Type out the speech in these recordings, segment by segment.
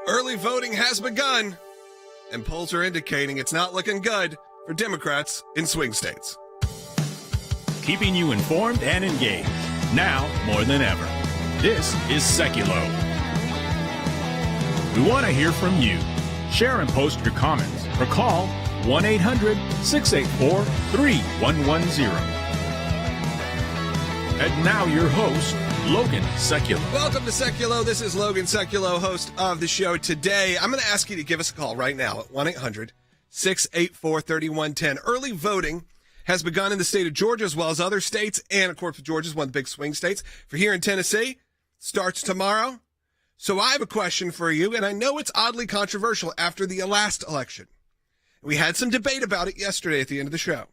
Early voting has begun, and polls are indicating it's not looking good for Democrats in swing states. Keeping you informed and engaged, now more than ever. This is Sekulow. We want to hear from you. Share and post your comments or call 1-800-684-3110. And now your host, Logan Sekulow. Welcome to Sekulow. This is Logan Sekulow, host of the show. Today, I'm going to ask you to give us a call right now at 1-800-684-3110. Early voting has begun in the state of Georgia as well as other states, and of course, Georgia is one of the big swing states. For here in Tennessee, starts tomorrow. So I have a question for you, and I know it's oddly controversial after the last election. We had some debate about it yesterday at the end of the show.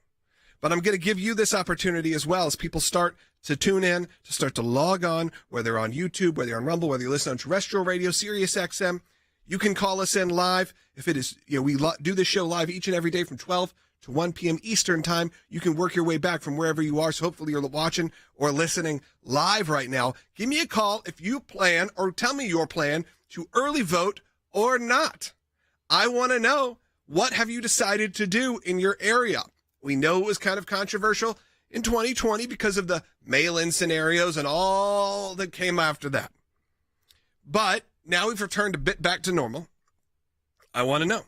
But I'm going to give you this opportunity as well as people start to tune in, to start to log on, whether on YouTube, whether you're on Rumble, whether you listen on terrestrial radio, Sirius XM. You can call us in live. If it is, we do this show live each and every day from 12 to 1 p.m. Eastern time. You can work your way back from wherever you are. So hopefully you're watching or listening live right now. Give me a call if you plan, or tell me your plan to early vote or not. I want to know, what have you decided to do in your area? We know it was kind of controversial in 2020 because of the mail-in scenarios and all that came after that. But now we've returned a bit back to normal. I want to know,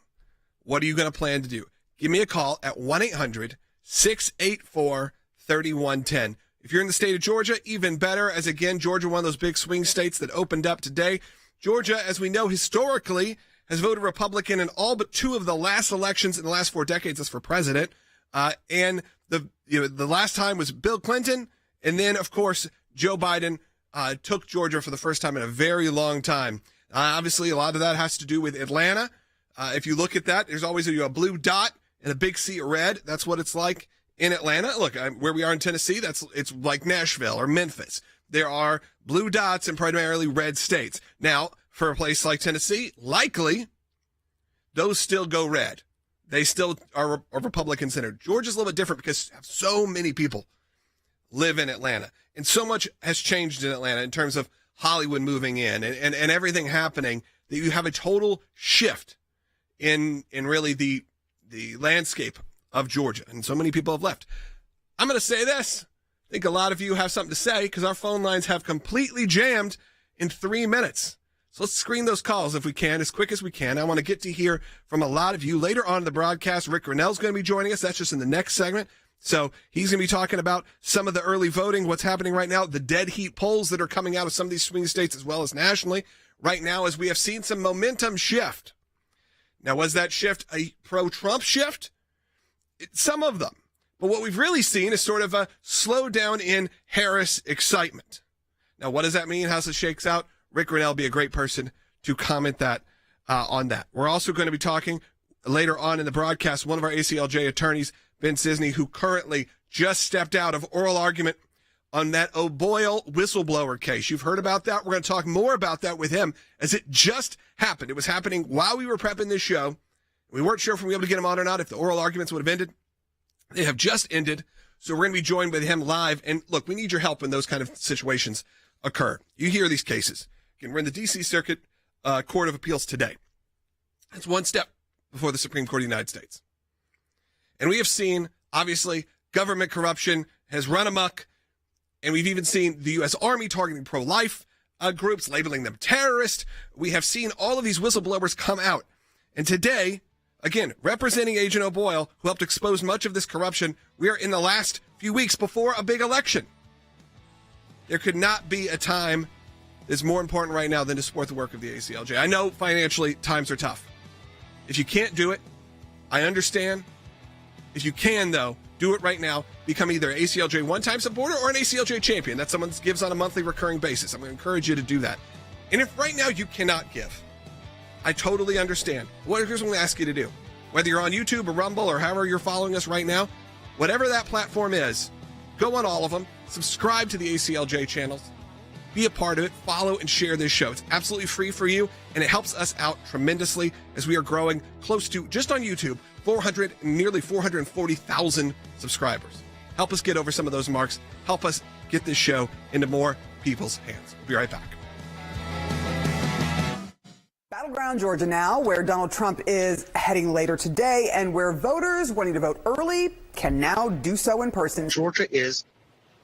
what are you going to plan to do? Give me a call at 1-800-684-3110. If you're in the state of Georgia, even better, as again, Georgia, one of those big swing states that opened up today. Georgia, as we know, historically has voted Republican in all but two of the last elections in the last 4 decades. That's for president. And the last time was Bill Clinton, and then of course Joe Biden took Georgia for the first time in a very long time. Obviously, a lot of that has to do with Atlanta. If you look at that, there's always a blue dot and a big sea of red. That's what it's like in Atlanta. Look, where we are in Tennessee, it's like Nashville or Memphis. There are blue dots in primarily red states. Now, for a place like Tennessee, likely those still go red. They still are Republican-centered. Georgia's a little bit different because so many people live in Atlanta. And so much has changed in Atlanta in terms of Hollywood moving in and everything happening, that you have a total shift in really the landscape of Georgia. And so many people have left. I'm going to say this. I think a lot of you have something to say because our phone lines have completely jammed in 3 minutes. So let's screen those calls if we can, as quick as we can. I want to get to hear from a lot of you. Later on in the broadcast, Rick Grinnell's going to be joining us. That's just in the next segment. So he's going to be talking about some of the early voting, what's happening right now, the dead heat polls that are coming out of some of these swing states as well as nationally right now, as we have seen some momentum shift. Now, was that shift a pro-Trump shift? Some of them. But what we've really seen is sort of a slowdown in Harris excitement. Now, what does that mean? How it shakes out? Rick Grinnell will be a great person to comment on that. We're also going to be talking later on in the broadcast, one of our ACLJ attorneys, Ben Cisney, who currently just stepped out of oral argument on that O'Boyle whistleblower case. You've heard about that. We're going to talk more about that with him, as it just happened. It was happening while we were prepping this show. We weren't sure if we were able to get him on or not, if the oral arguments would have ended. They have just ended, so we're going to be joined with him live. And look, we need your help when those kind of situations occur. You hear these cases. Again, we're in the D.C. Circuit Court of Appeals today. That's one step before the Supreme Court of the United States. And we have seen, obviously, government corruption has run amok, and we've even seen the U.S. Army targeting pro-life groups, labeling them terrorists. We have seen all of these whistleblowers come out. And today, again, representing Agent O'Boyle, who helped expose much of this corruption, we are in the last few weeks before a big election. There could not be a time that's more important right now than to support the work of the ACLJ. I know financially times are tough. If you can't do it, I understand. If you can, though, do it right now. Become either an ACLJ one-time supporter or an ACLJ champion. That's someone that gives on a monthly recurring basis. I'm going to encourage you to do that. And if right now you cannot give, I totally understand. Here's what I'm going to ask you to do. Whether you're on YouTube or Rumble or however you're following us right now, whatever that platform is, go on all of them, subscribe to the ACLJ channels, be a part of it, follow and share this show. It's absolutely free for you, and it helps us out tremendously as we are growing close to, just on YouTube, nearly 440,000 subscribers. Help us get over some of those marks. Help us get this show into more people's hands. We'll be right back. Battleground, Georgia now, where Donald Trump is heading later today and where voters wanting to vote early can now do so in person. Georgia is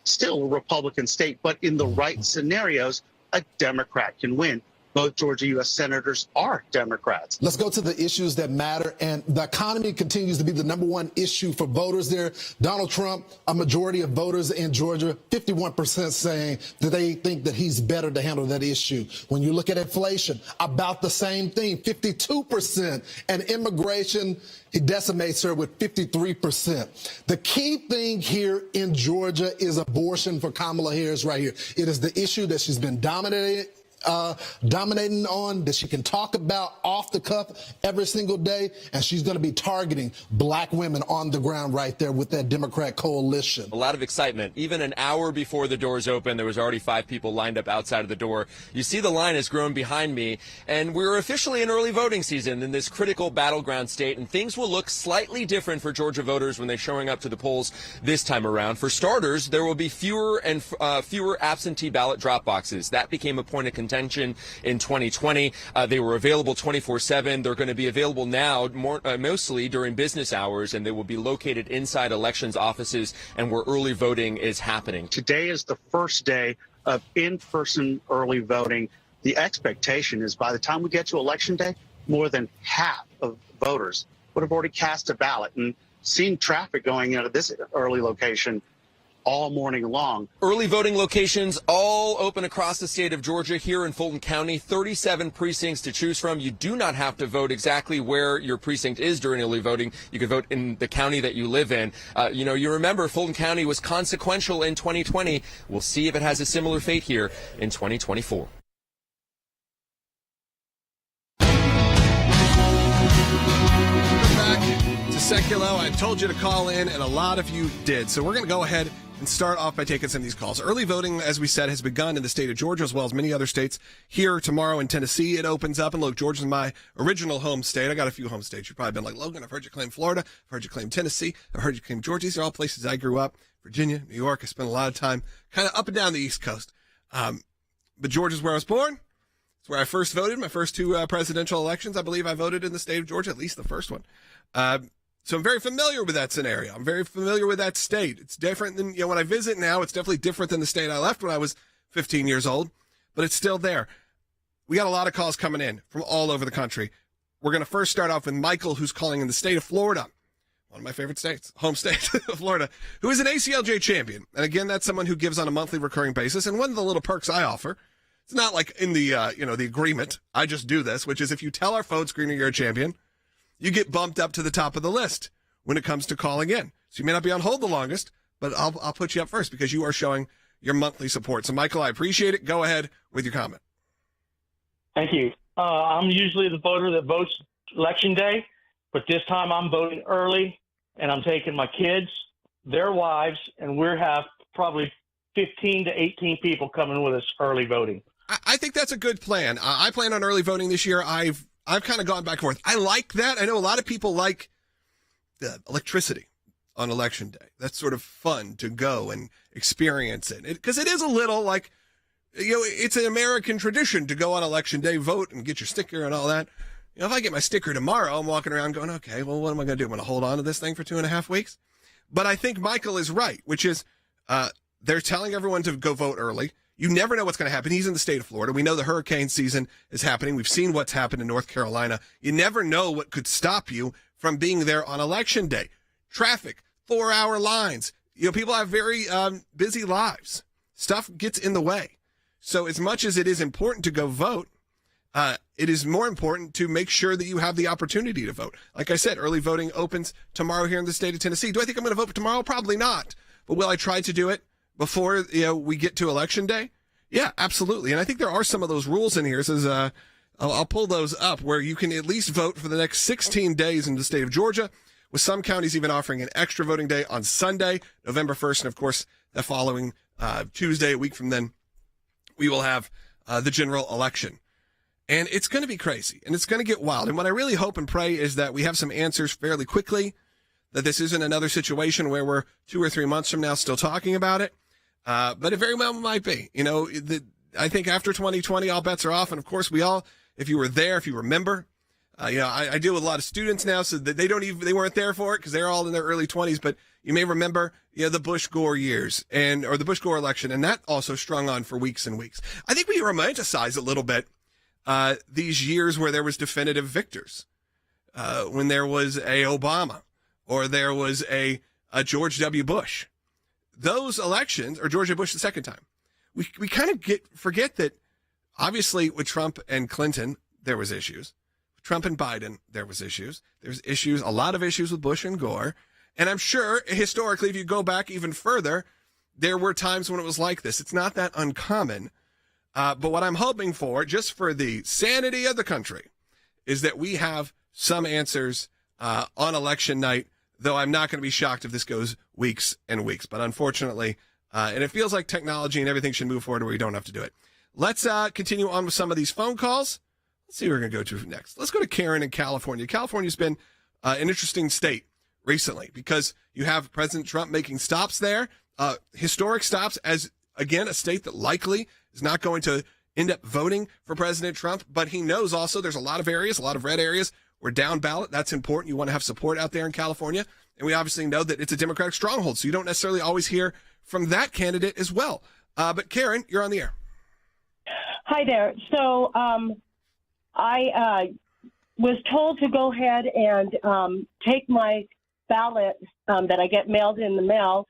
still a Republican state, but in the right scenarios, a Democrat can win. Both Georgia U.S. senators are Democrats. Let's go to the issues that matter. And the economy continues to be the #1 issue for voters there. Donald Trump, a majority of voters in Georgia, 51% saying that they think that he's better to handle that issue. When you look at inflation, about the same thing, 52%. And immigration, he decimates her with 53%. The key thing here in Georgia is abortion for Kamala Harris right here. It is the issue that she's been dominating on, that she can talk about off the cuff every single day, and she's going to be targeting black women on the ground right there with that Democrat coalition. A lot of excitement. Even an hour before the doors open, there was already 5 people lined up outside of the door. You see the line has grown behind me, and we're officially in early voting season in this critical battleground state, and things will look slightly different for Georgia voters when they're showing up to the polls this time around. For starters, there will be fewer and fewer absentee ballot drop boxes. That became a point of contention in 2020. They were available 24/7. They're going to be available now mostly during business hours, and they will be located inside elections offices and where early voting is happening. Today is the first day of in-person early voting. The expectation is by the time we get to Election Day, more than half of voters would have already cast a ballot, and seen traffic going out of this early location all morning long. Early voting locations all open across the state of Georgia. Here in Fulton County, 37 precincts to choose from. You do not have to vote exactly where your precinct is during early voting. You can vote in the county that you live in. You remember Fulton County was consequential in 2020. We'll see if it has a similar fate here in 2024. Back to Sekulow. I told you to call in, and a lot of you did. So we're going to go ahead and start off by taking some of these calls. Early voting, as we said, has begun in the state of Georgia as well as many other states. Here tomorrow in Tennessee, it opens up. And look, Georgia's my original home state. I got a few home states. You've probably been like, Logan, I've heard you claim Florida. I've heard you claim Tennessee. I've heard you claim Georgia. These are all places I grew up. Virginia, New York. I spent a lot of time kind of up and down the East Coast. But Georgia's where I was born. It's where I first voted. My first 2 presidential elections, I believe I voted in the state of Georgia, at least the first one. So I'm very familiar with that scenario. I'm very familiar with that state. It's different than, when I visit now, it's definitely different than the state I left when I was 15 years old, but it's still there. We got a lot of calls coming in from all over the country. We're going to first start off with Michael, who's calling in the state of Florida, one of my favorite states, home state of Florida, who is an ACLJ champion. And again, that's someone who gives on a monthly recurring basis. And one of the little perks I offer, it's not like in the, the agreement, I just do this, which is if you tell our phone screener you're a champion, you get bumped up to the top of the list when it comes to calling in. So you may not be on hold the longest, but I'll put you up first because you are showing your monthly support. So, Michael, I appreciate it. Go ahead with your comment. Thank you. I'm usually the voter that votes Election Day, but this time I'm voting early, and I'm taking my kids, their wives, and we have probably 15 to 18 people coming with us early voting. I think that's a good plan. I plan on early voting this year. I've kind of gone back and forth. I like that. I know a lot of people like the electricity on Election Day. That's sort of fun to go and experience it. Because it is a little like, it's an American tradition to go on Election Day, vote, and get your sticker and all that. If I get my sticker tomorrow, I'm walking around going, okay, well, what am I going to do? I'm going to hold on to this thing for 2.5 weeks? But I think Michael is right, which is they're telling everyone to go vote early. You never know what's going to happen. He's in the state of Florida. We know the hurricane season is happening. We've seen what's happened in North Carolina. You never know what could stop you from being there on Election Day. Traffic, 4-hour lines. People have very busy lives. Stuff gets in the way. So as much as it is important to go vote, it is more important to make sure that you have the opportunity to vote. Like I said, early voting opens tomorrow here in the state of Tennessee. Do I think I'm going to vote for tomorrow? Probably not. But will I try to do it before we get to Election Day? Yeah, absolutely. And I think there are some of those rules in here. It says, I'll pull those up, where you can at least vote for the next 16 days in the state of Georgia, with some counties even offering an extra voting day on Sunday, November 1st. And, of course, the following Tuesday, a week from then, we will have the general election. And it's going to be crazy, and it's going to get wild. And what I really hope and pray is that we have some answers fairly quickly, that this isn't another situation where we're 2 or 3 months from now still talking about it. But it very well might be. I think after 2020, all bets are off. And, of course, we all if you were there, if you remember. I deal with a lot of students now, so that they weren't there for it because they're all in their early 20s. But you may remember, the Bush-Gore years or the Bush-Gore election, and that also strung on for weeks and weeks. I think we romanticize a little bit these years where there was definitive victors, when there was a Obama or there was a George W. Bush. Those elections, or George W. Bush the second time, we kind of forget that obviously with Trump and Clinton there was issues. Trump and Biden, there was issues. There's issues, a lot of issues with Bush and Gore. And I'm sure historically, if you go back even further, there were times when it was like this. It's not that uncommon. But what I'm hoping for, just for the sanity of the country, is that we have some answers on election night, though I'm not going to be shocked if this goes weeks and weeks. But unfortunately, and it feels like technology and everything should move forward where we don't have to do it. Let's continue on with some of these phone calls. Let's see who we're going to go to next. Let's go to Karen in California. California's been an interesting state recently because you have President Trump making stops there, historic stops, as, again, a state that likely is not going to end up voting for President Trump. But he knows also there's a lot of areas, a lot of red areas where down ballot. That's important. You want to have support out there in California. And we obviously know that it's a Democratic stronghold, so you don't necessarily always hear from that candidate as well. But Karen, you're on the air. Hi there. So, I was told to go ahead and take my ballot that I get mailed in the mail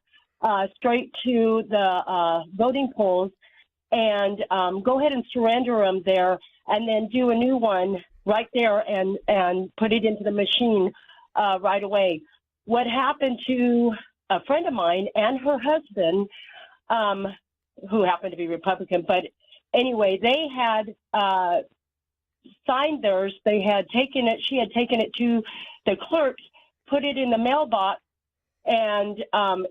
straight to the voting polls and go ahead and surrender them there and then do a new one right there and put it into the machine right away. What happened to a friend of mine and her husband, who happened to be Republican, but anyway, they had signed theirs. They had taken it. She had taken it to the clerks, put it in the mailbox, and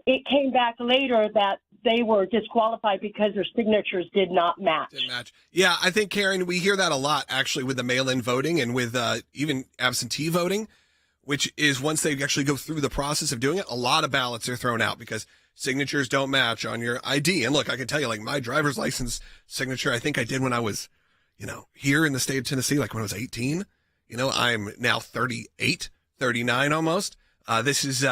it came back later that they were disqualified because their signatures did not match. Didn't match. Yeah, I think, Karen, we hear that a lot, actually, with the mail-in voting and with even absentee voting, which is once they actually go through the process of doing it, a lot of ballots are thrown out because signatures don't match on your ID. And look, I can tell you, like, my driver's license signature, I think I did when I was, here in the state of Tennessee, like when I was 18. I'm now 38, 39 almost. This is,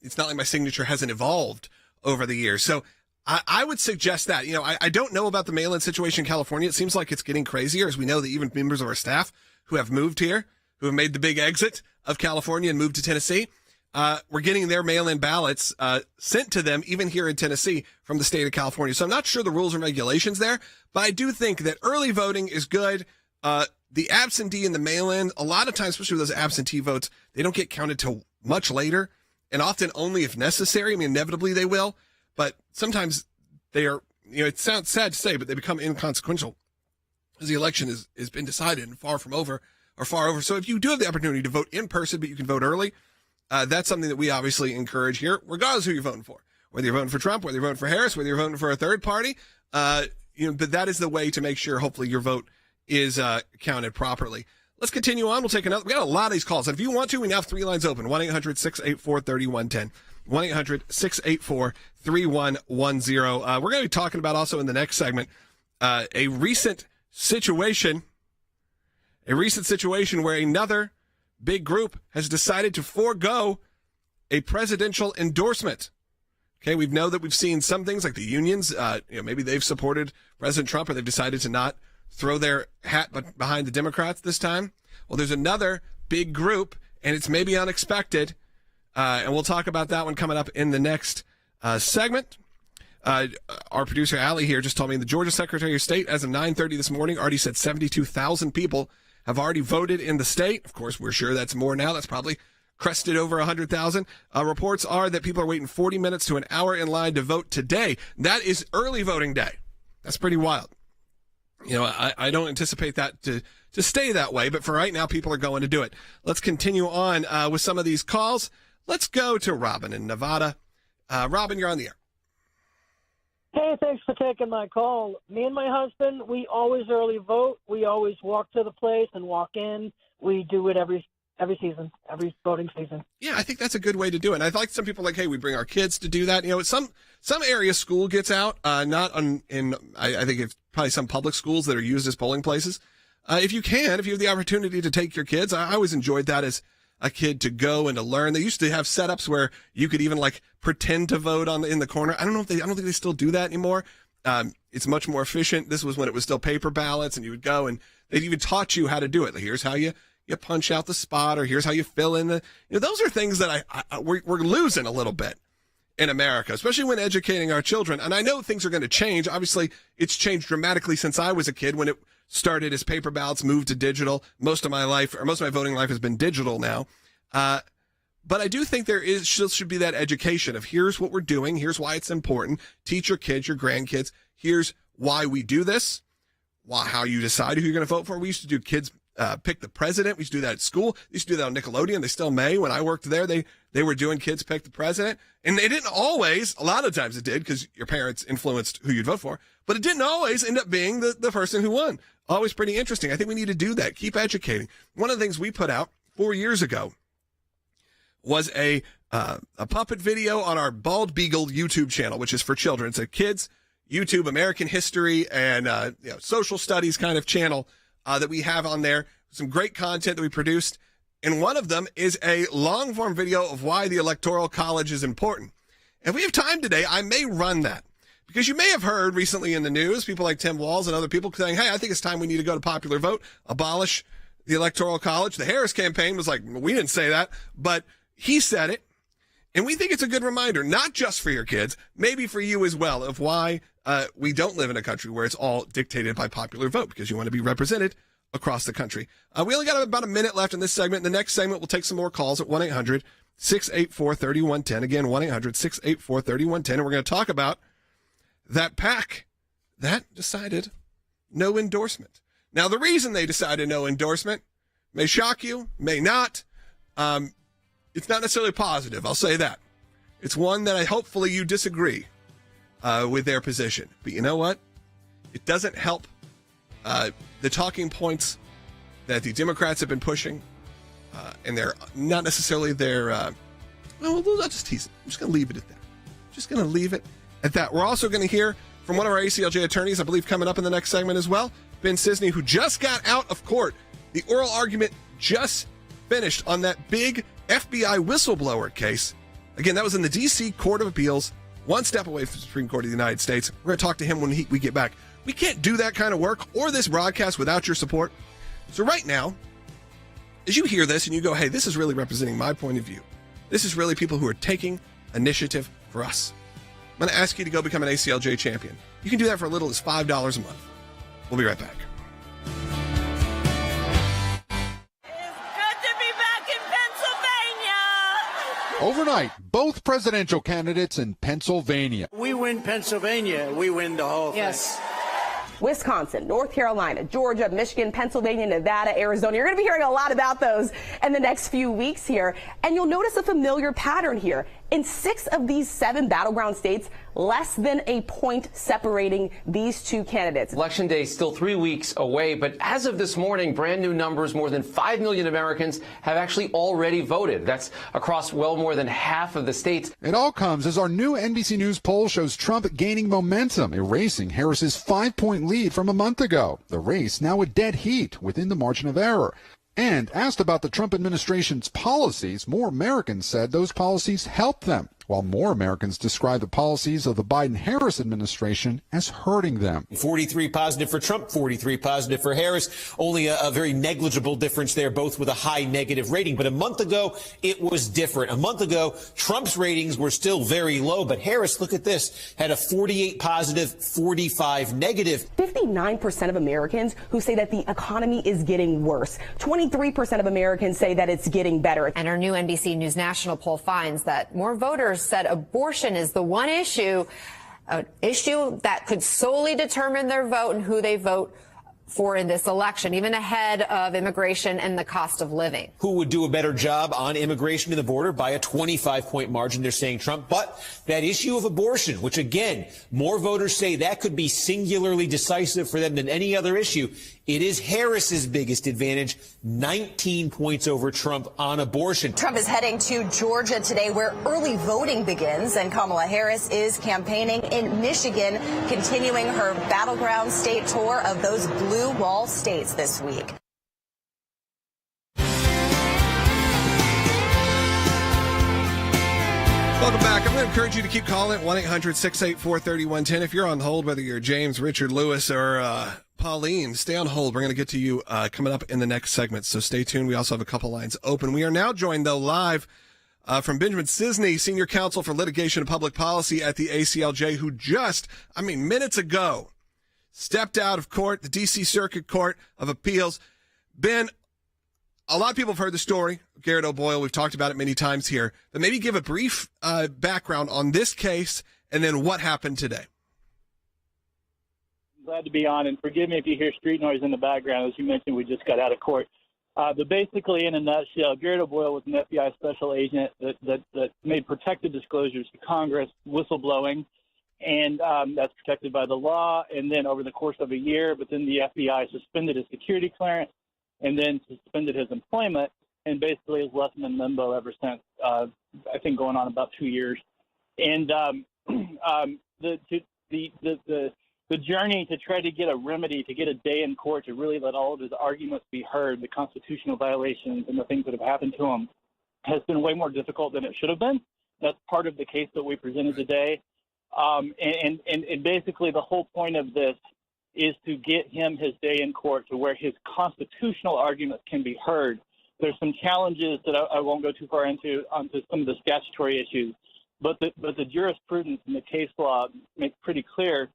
it's not like my signature hasn't evolved over the years. So I would suggest that. I don't know about the mail-in situation in California. It seems like it's getting crazier, as we know that even members of our staff who have moved here, who have made the big exit of California and moved to Tennessee, we're getting their mail-in ballots sent to them, even here in Tennessee, from the state of California. So I'm not sure the rules and regulations there, but I do think that early voting is good. The absentee and the mail-in, a lot of times, especially with those absentee votes, they don't get counted till much later, and often only if necessary. I mean, inevitably they will, but sometimes they are, it sounds sad to say, but they become inconsequential as the election has been decided and far over. So if you do have the opportunity to vote in person, but you can vote early, that's something that we obviously encourage here, regardless of who you're voting for. Whether you're voting for Trump, whether you're voting for Harris, whether you're voting for a third party, but that is the way to make sure, hopefully, your vote is counted properly. Let's continue on. We'll take another. We got a lot of these calls. And if you want to, we now have 3 lines open. 1-800-684-3110. 1-800-684-3110. We're going to be talking about also in the next segment a recent situation where another big group has decided to forego a presidential endorsement. Okay, we've seen some things like the unions, maybe they've supported President Trump or they've decided to not throw their hat behind the Democrats this time. Well, there's another big group, and it's maybe unexpected, and we'll talk about that one coming up in the next segment. Our producer, Allie, here just told me the Georgia Secretary of State, as of 9:30 this morning, already said 72,000 people have already voted in the state. Of course, we're sure that's more now. That's probably crested over 100,000. Reports are that people are waiting 40 minutes to an hour in line to vote today. That is early voting day. That's pretty wild. I don't anticipate that to stay that way, but for right now, people are going to do it. Let's continue on with some of these calls. Let's go to Robin in Nevada. Robin, you're on the air. Hey, thanks for taking my call. Me and my husband, we always early vote. We always walk to the place and walk in. We do it every season, every voting season. Yeah, I think that's a good way to do it. And I like some people hey, we bring our kids to do that. Some area school gets out, not in I think it's probably some public schools that are used as polling places. if you have the opportunity to take your kids, I always enjoyed that as a kid, to go and to learn. They used to have setups where you could even like pretend to vote in the corner. I don't think they still do that anymore. It's much more efficient. This was when it was still paper ballots, and you would go and they even taught you how to do it. Like, here's how you punch out the spot, or here's how you fill in the, those are things that we're losing a little bit in America, especially when educating our children. And I know things are going to change. Obviously, it's changed dramatically since I was a kid when it started as paper ballots, moved to digital. Most of my voting life has been digital now. But I do think there should be that education of, here's what we're doing. Here's why it's important. Teach your kids, your grandkids. Here's why we do this. How you decide who you're going to vote for. We used to do kids pick the president. We used to do that at school. We used to do that on Nickelodeon. They still may. When I worked there, they were doing kids pick the president. And they didn't always, a lot of times it did, because your parents influenced who you'd vote for. But it didn't always end up being the person who won. Always pretty interesting. I think we need to do that. Keep educating. One of the things we put out 4 years ago was a puppet video on our Bald Beagle YouTube channel, which is for children. It's a kids YouTube American history and social studies kind of channel that we have on there. Some great content that we produced. And one of them is a long form video of why the Electoral College is important. If we have time today, I may run that, because you may have heard recently in the news, people like Tim Walz and other people saying, hey, I think it's time we need to go to popular vote, abolish the Electoral College. The Harris campaign was like, we didn't say that, but he said it. And we think it's a good reminder, not just for your kids, maybe for you as well, of why we don't live in a country where it's all dictated by popular vote, because you want to be represented across the country. We only got about a minute left in this segment. In the next segment, we'll take some more calls at 1-800-684-3110. Again, 1-800-684-3110. And we're going to talk about that PAC that decided no endorsement. Now, the reason they decided no endorsement may shock you, may not. It's not necessarily positive, I'll say that. It's one that hopefully you disagree with their position. But you know what? It doesn't help the talking points that the Democrats have been pushing, and they're not necessarily I'll just tease it. I'm just going to leave it at that. We're also going to hear from one of our ACLJ attorneys, I believe coming up in the next segment as well, Ben Cisney, who just got out of court. The oral argument just finished on that big FBI whistleblower case. Again, that was in the D.C. Court of Appeals, one step away from the Supreme Court of the United States. We're going to talk to him when we get back. We can't do that kind of work or this broadcast without your support. So right now, as you hear this and you go, hey, this is really representing my point of view. This is really people who are taking initiative for us. I'm going to ask you to go become an ACLJ champion. You can do that for as little as $5 a month. We'll be right back. Overnight, both presidential candidates in Pennsylvania. We win Pennsylvania, we win the whole thing. Yes. Wisconsin, North Carolina, Georgia, Michigan, Pennsylvania, Nevada, Arizona. You're going to be hearing a lot about those in the next few weeks here. And you'll notice a familiar pattern here. In 6 of these 7 battleground states, less than a point separating these two candidates. Election day is still 3 weeks away, but as of this morning, brand new numbers, more than 5 million Americans have actually already voted. That's across well more than half of the states. It all comes as our new NBC News poll shows Trump gaining momentum, erasing Harris's 5-point lead from a month ago. The race now a dead heat within the margin of error. And asked about the Trump administration's policies, more Americans said those policies helped them, while more Americans describe the policies of the Biden-Harris administration as hurting them. 43 positive for Trump, 43 positive for Harris. Only a very negligible difference there, both with a high negative rating. But a month ago, it was different. A month ago, Trump's ratings were still very low, but Harris, look at this, had a 48 positive, 45 negative. 59% of Americans who say that the economy is getting worse. 23% of Americans say that it's getting better. And our new NBC News national poll finds that more voters said abortion is the one issue, an issue that could solely determine their vote and who they vote for in this election, even ahead of immigration and the cost of living. Who would do a better job on immigration and the border? By a 25-point margin, they're saying Trump. But that issue of abortion, which again, more voters say that could be singularly decisive for them than any other issue, it is Harris's biggest advantage, 19 points over Trump on abortion. Trump is heading to Georgia today, where early voting begins, and Kamala Harris is campaigning in Michigan, continuing her battleground state tour of those blue blue wall states this week. Welcome back. I'm going to encourage you to keep calling at 1-800-684-3110. If you're on hold, whether you're James, Richard, Lewis, or Pauline, stay on hold. We're going to get to you coming up in the next segment, so stay tuned. We also have a couple lines open. We are now joined, though, live from Benjamin Cisney, Senior Counsel for Litigation and Public Policy at the ACLJ, who just, minutes ago, stepped out of court, the D.C. Circuit Court of Appeals. Ben, a lot of people have heard the story. Garrett O'Boyle, we've talked about it many times here, but maybe give a brief background on this case and then what happened today. Glad to be on, and forgive me if you hear street noise in the background. As you mentioned, we just got out of court. But basically, in a nutshell, Garrett O'Boyle was an FBI special agent that made protected disclosures to Congress, whistleblowing, and that's protected by the law. And then over the course of a year, but then the FBI suspended his security clearance and then suspended his employment, and basically has left him in limbo ever since, I think going on about 2 years. And the journey to try to get a remedy, to get a day in court, to really let all of his arguments be heard, the constitutional violations and the things that have happened to him, has been way more difficult than it should have been. That's part of the case that we presented today. And basically the whole point of this is to get him his day in court to where his constitutional arguments can be heard. There's some challenges that I won't go too far onto some of the statutory issues, but the jurisprudence and the case law make pretty clear,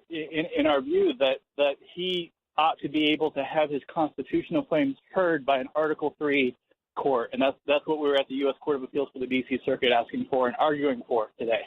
in our view, that he ought to be able to have his constitutional claims heard by an Article III court, and that's what we were at the U.S. Court of Appeals for the D.C. Circuit asking for and arguing for today.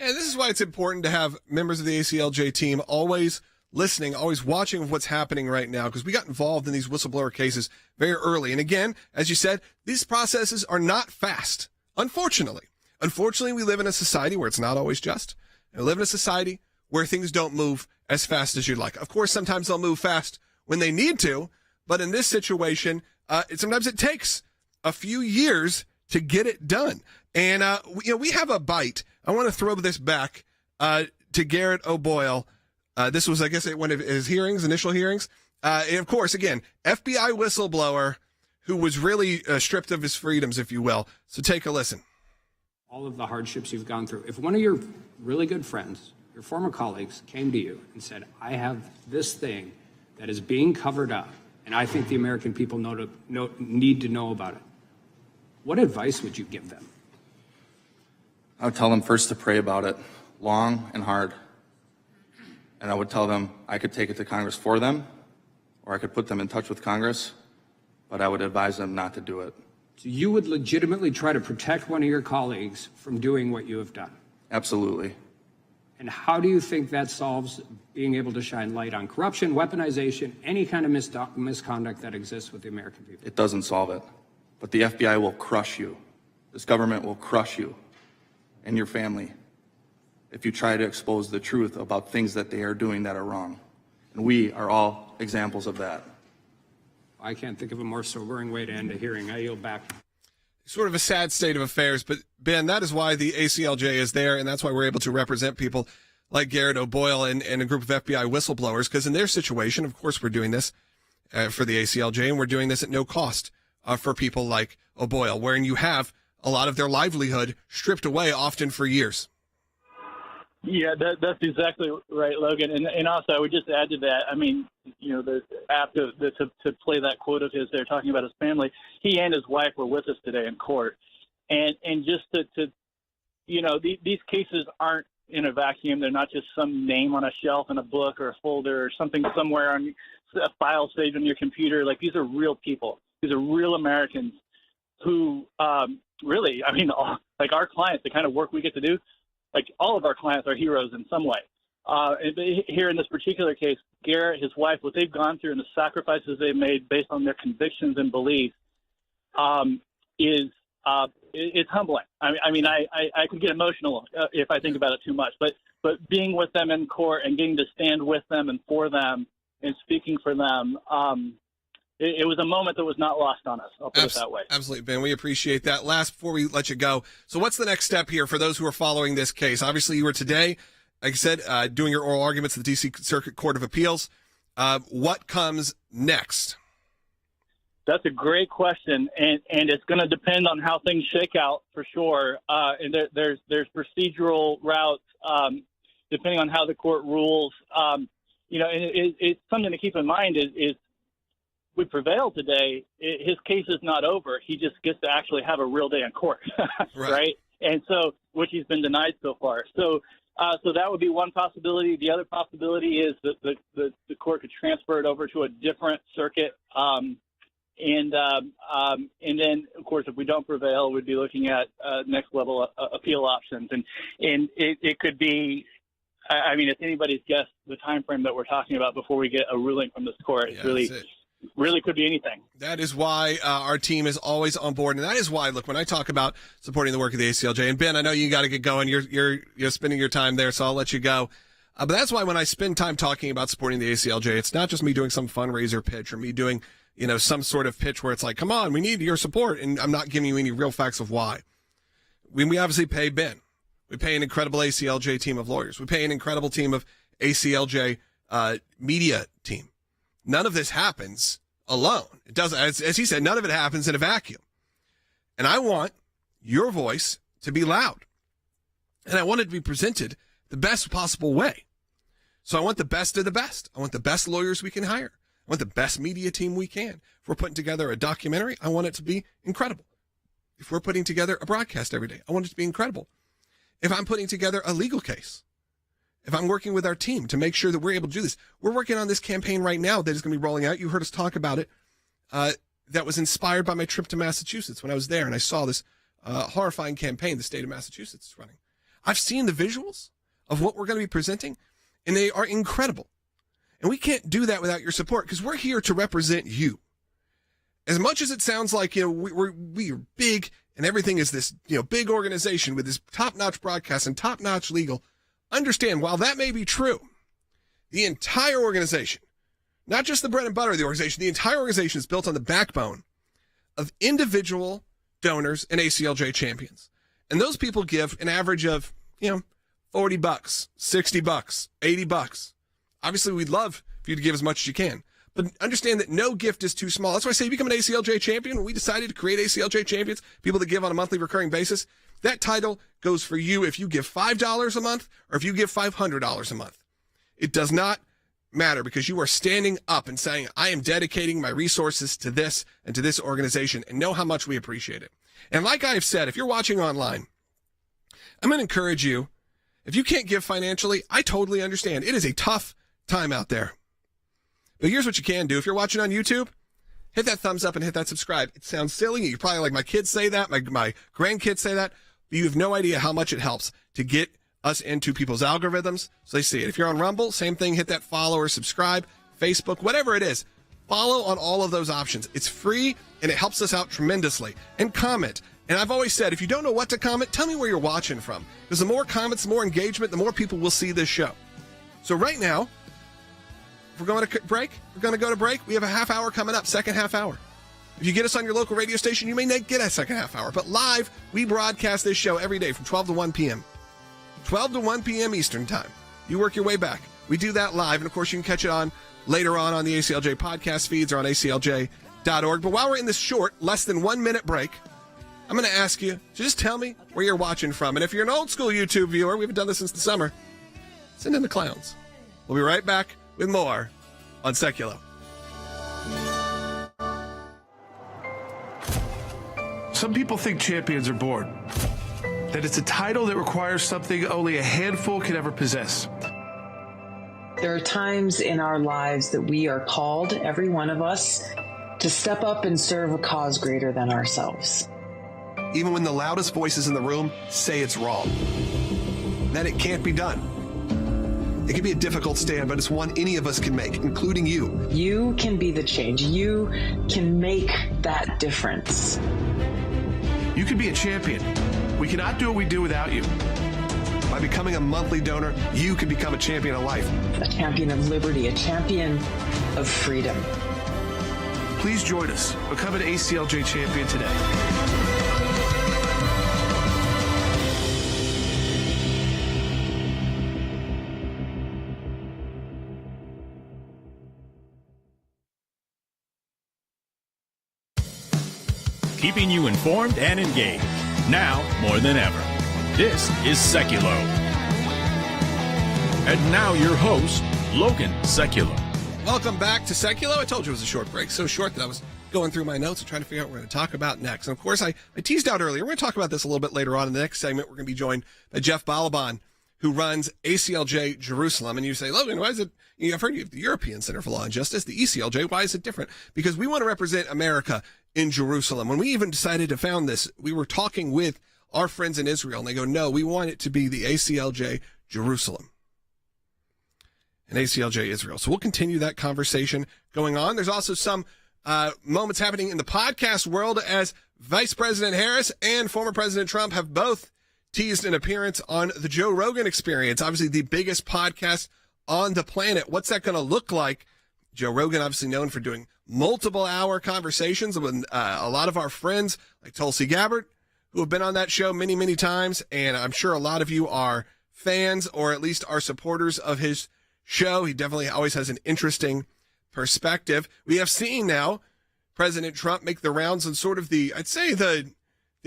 And this is why it's important to have members of the ACLJ team always listening, always watching what's happening right now, because we got involved in these whistleblower cases very early. And again, as you said, these processes are not fast, unfortunately. Unfortunately, we live in a society where it's not always just. And we live in a society where things don't move as fast as you'd like. Of course, sometimes they'll move fast when they need to, but in this situation, sometimes it takes a few years to get it done. And, we have a bite. I want to throw this back to Garrett O'Boyle. This was, I guess, at one of his initial hearings. And of course, again, FBI whistleblower who was really stripped of his freedoms, if you will. So take a listen. All of the hardships you've gone through. If one of your really good friends, your former colleagues, came to you and said, I have this thing that is being covered up, and I think the American people need to know about it, what advice would you give them? I would tell them first to pray about it, long and hard. And I would tell them I could take it to Congress for them, or I could put them in touch with Congress, but I would advise them not to do it. So you would legitimately try to protect one of your colleagues from doing what you have done? Absolutely. And how do you think that solves being able to shine light on corruption, weaponization, any kind of misconduct that exists with the American people? It doesn't solve it. But the FBI will crush you. This government will crush you and your family if you try to expose the truth about things that they are doing that are wrong. And we are all examples of that. I can't think of a more sobering way to end a hearing. I yield back. Sort of a sad state of affairs, but Ben, that is why the ACLJ is there, and that's why we're able to represent people like Garrett O'Boyle and a group of FBI whistleblowers, because in their situation, of course, we're doing this for the ACLJ, and we're doing this at no cost for people like O'Boyle, wherein you have a lot of their livelihood stripped away, often for years. Yeah, that's exactly right, Logan. And also, I would just add to that, I mean, to play that quote of his there, talking about his family, he and his wife were with us today in court. And just to these cases aren't in a vacuum. They're not just some name on a shelf in a book or a folder or something somewhere on a file saved on your computer. Like, these are real people. These are real Americans who really, like our clients, the kind of work we get to do, like all of our clients are heroes in some way. And here in this particular case, Garrett, his wife, what they've gone through and the sacrifices they've made based on their convictions and beliefs it's humbling. I could get emotional if I think about it too much, but being with them in court and getting to stand with them and for them and speaking for them, it was a moment that was not lost on us. I'll put it that way. Absolutely, Ben. We appreciate that. Last, before we let you go, so what's the next step here for those who are following this case? Obviously, you were today, like I said, doing your oral arguments at the D.C. Circuit Court of Appeals. What comes next? That's a great question, and it's going to depend on how things shake out for sure. And there's procedural routes depending on how the court rules. And it's something to keep in mind is we prevail today. His case is not over. He just gets to actually have a real day in court, right? And so, which he's been denied so far. So that would be one possibility. The other possibility is that the court could transfer it over to a different circuit. And then, of course, if we don't prevail, we'd be looking at next level appeal options. And it could be, I mean, it's anybody's guess the time frame that we're talking about before we get a ruling from this court. It's really could be anything. That is why our team is always on board, and that is why, look, when I talk about supporting the work of the ACLJ, and Ben, I know you got to get going. You're spending your time there, so I'll let you go. But that's why when I spend time talking about supporting the ACLJ, it's not just me doing some fundraiser pitch or me doing, some sort of pitch where it's like, come on, we need your support, and I'm not giving you any real facts of why. We obviously pay Ben. We pay an incredible ACLJ team of lawyers. We pay an incredible team of ACLJ media team. None of this happens alone. It doesn't, as he said, none of it happens in a vacuum. And I want your voice to be loud. And I want it to be presented the best possible way. So I want the best of the best. I want the best lawyers we can hire. I want the best media team we can. If we're putting together a documentary, I want it to be incredible. If we're putting together a broadcast every day, I want it to be incredible. If I'm putting together a legal case, if I'm working with our team to make sure that we're able to do this, we're working on this campaign right now that is going to be rolling out. You heard us talk about it. That was inspired by my trip to Massachusetts when I was there and I saw this horrifying campaign the state of Massachusetts is running. I've seen the visuals of what we're going to be presenting, and they are incredible. And we can't do that without your support because we're here to represent you. As much as it sounds like, we are big and everything is this, big organization with this top-notch broadcast and top-notch legal, understand, while that may be true, the entire organization, not just the bread and butter of the organization, the entire organization is built on the backbone of individual donors and ACLJ champions. And those people give an average of, $40, $60, $80. Obviously, we'd love for you to give as much as you can. But understand that no gift is too small. That's why I say you become an ACLJ champion. When we decided to create ACLJ champions, people that give on a monthly recurring basis, that title goes for you if you give $5 a month or if you give $500 a month. It does not matter because you are standing up and saying, I am dedicating my resources to this and to this organization, and know how much we appreciate it. And like I've said, if you're watching online, I'm going to encourage you. If you can't give financially, I totally understand. It is a tough time out there. But here's what you can do. If you're watching on YouTube, hit that thumbs up and hit that subscribe. It sounds silly. You probably like my kids say that, my grandkids say that, but you have no idea how much it helps to get us into people's algorithms so they see it. If you're on Rumble, same thing. Hit that follow or subscribe. Facebook, whatever it is, follow on all of those options. It's free and it helps us out tremendously. And comment. And I've always said, if you don't know what to comment, tell me where you're watching from. Because the more comments, the more engagement, the more people will see this show. So right now, if we're going to break, we're going to go to break. We have a half hour coming up, second half hour. If you get us on your local radio station, you may not get a second half hour. But live, we broadcast this show every day from 12 to 1 p.m. 12 to 1 p.m. Eastern time. You work your way back. We do that live. And, of course, you can catch it on later on the ACLJ podcast feeds or on aclj.org. But while we're in this short, less than 1 minute break, I'm going to ask you to just tell me where you're watching from. And if you're an old school YouTube viewer, we haven't done this since the summer, send in the clowns. We'll be right back with more on Sekulow. Some people think champions are bored, that it's a title that requires something only a handful can ever possess. There are times in our lives that we are called, every one of us, to step up and serve a cause greater than ourselves. Even when the loudest voices in the room say it's wrong, that it can't be done. It can be a difficult stand, but it's one any of us can make, including you. You can be the change. You can make that difference. You can be a champion. We cannot do what we do without you. By becoming a monthly donor, you can become a champion of life. A champion of liberty, a champion of freedom. Please join us. Become an ACLJ champion today. keeping you informed and engaged. Now more than ever. This is Sekulow. And now your host, Logan Sekulow. Welcome back to Sekulow. I told you it was a short break. So short that I was going through my notes and trying to figure out what we're going to talk about next. And of course, I teased out earlier, we're going to talk about this a little bit later on in the next segment. We're going to be joined by Jeff Balaban, who runs ACLJ Jerusalem. And you say, Logan, why is it, I've heard you have the European Center for Law and Justice, the ECLJ. Why is it different? Because we want to represent America in Jerusalem. When we even decided to found this, we were talking with our friends in Israel, and they go, no, we want it to be the ACLJ Jerusalem and ACLJ Israel. So we'll continue that conversation going on. There's also some moments happening in the podcast world as Vice President Harris and former President Trump have both teased an appearance on the Joe Rogan Experience, obviously the biggest podcast on the planet. What's that going to look like? Joe Rogan, obviously known for doing multiple hour conversations with a lot of our friends like Tulsi Gabbard, who have been on that show many, many times. And I'm sure a lot of you are fans or at least are supporters of his show. He definitely always has an interesting perspective. We have seen now President Trump make the rounds on sort of I'd say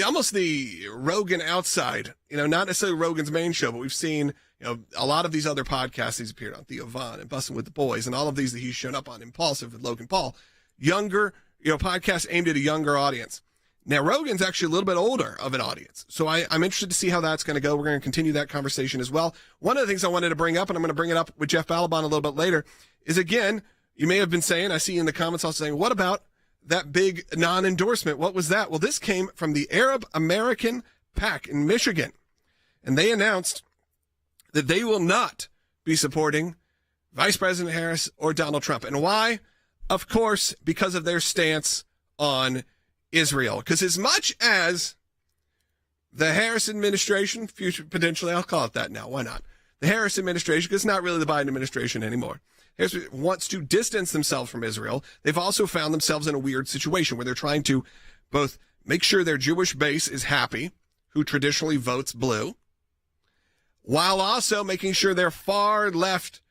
almost the Rogan outside, not necessarily Rogan's main show, but we've seen, a lot of these other podcasts he's appeared on, Theo Von and Bussin' with the Boys and all of these that he's shown up on, Impulsive with Logan Paul, younger, podcasts aimed at a younger audience. Now, Rogan's actually a little bit older of an audience. So I'm interested to see how that's going to go. We're going to continue that conversation as well. One of the things I wanted to bring up, and I'm going to bring it up with Jeff Balaban a little bit later, is again, you may have been saying, I see in the comments also saying, what about that big non-endorsement? What was that? Well, this came from the Arab American PAC in Michigan. And they announced that they will not be supporting Vice President Harris or Donald Trump. And why? Of course, because of their stance on Israel. Because as much as the Harris administration, future potentially, I'll call it that now, why not? The Harris administration, because it's not really the Biden administration anymore, Harris wants to distance themselves from Israel. They've also found themselves in a weird situation where they're trying to both make sure their Jewish base is happy, who traditionally votes blue, while also making sure their far left,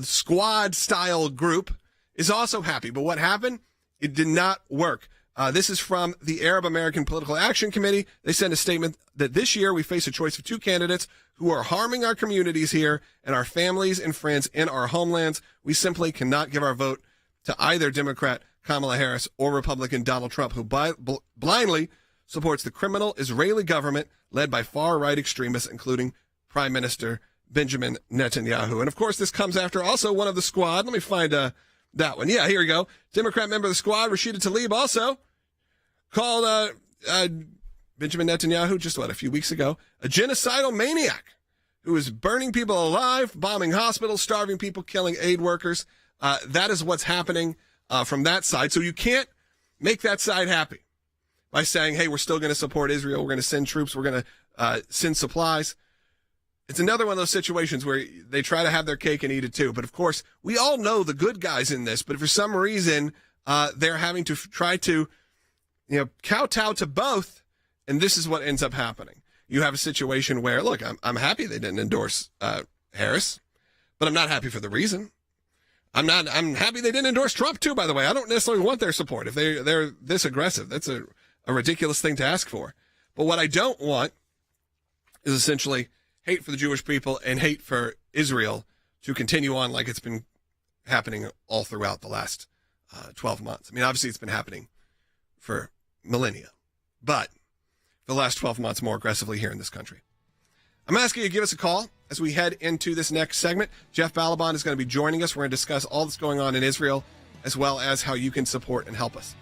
squad style group is also happy. But what happened? It did not work. This is from the Arab American Political Action Committee. They sent a statement that this year we face a choice of two candidates who are harming our communities here and our families and friends in our homelands. We simply cannot give our vote to either Democrat Kamala Harris or Republican Donald Trump, who blindly supports the criminal Israeli government led by far-right extremists, including Prime Minister Benjamin Netanyahu. And of course, this comes after also one of the squad. Let me find that one. Yeah, here we go. Democrat member of the squad, Rashida Tlaib, also called Benjamin Netanyahu just a few weeks ago, a genocidal maniac who is burning people alive, bombing hospitals, starving people, killing aid workers. That is what's happening from that side. So you can't make that side happy by saying, hey, we're still going to support Israel. We're going to send troops. We're going to send supplies. It's another one of those situations where they try to have their cake and eat it too. But of course, we all know the good guys in this, but for some reason, they're having to try to, kowtow to both. And this is what ends up happening. You have a situation where, look, I'm happy they didn't endorse Harris, but I'm not happy for the reason. I'm happy they didn't endorse Trump too, by the way. I don't necessarily want their support if they're this aggressive. That's a ridiculous thing to ask for. But what I don't want is essentially hate for the Jewish people and hate for Israel to continue on like it's been happening all throughout the last 12 months. I mean, obviously it's been happening for millennia, but the last 12 months more aggressively here in this country. I'm asking you to give us a call as we head into this next segment. Jeff Balaban is going to be joining us. We're going to discuss all that's going on in Israel, as well as how you can support and help us.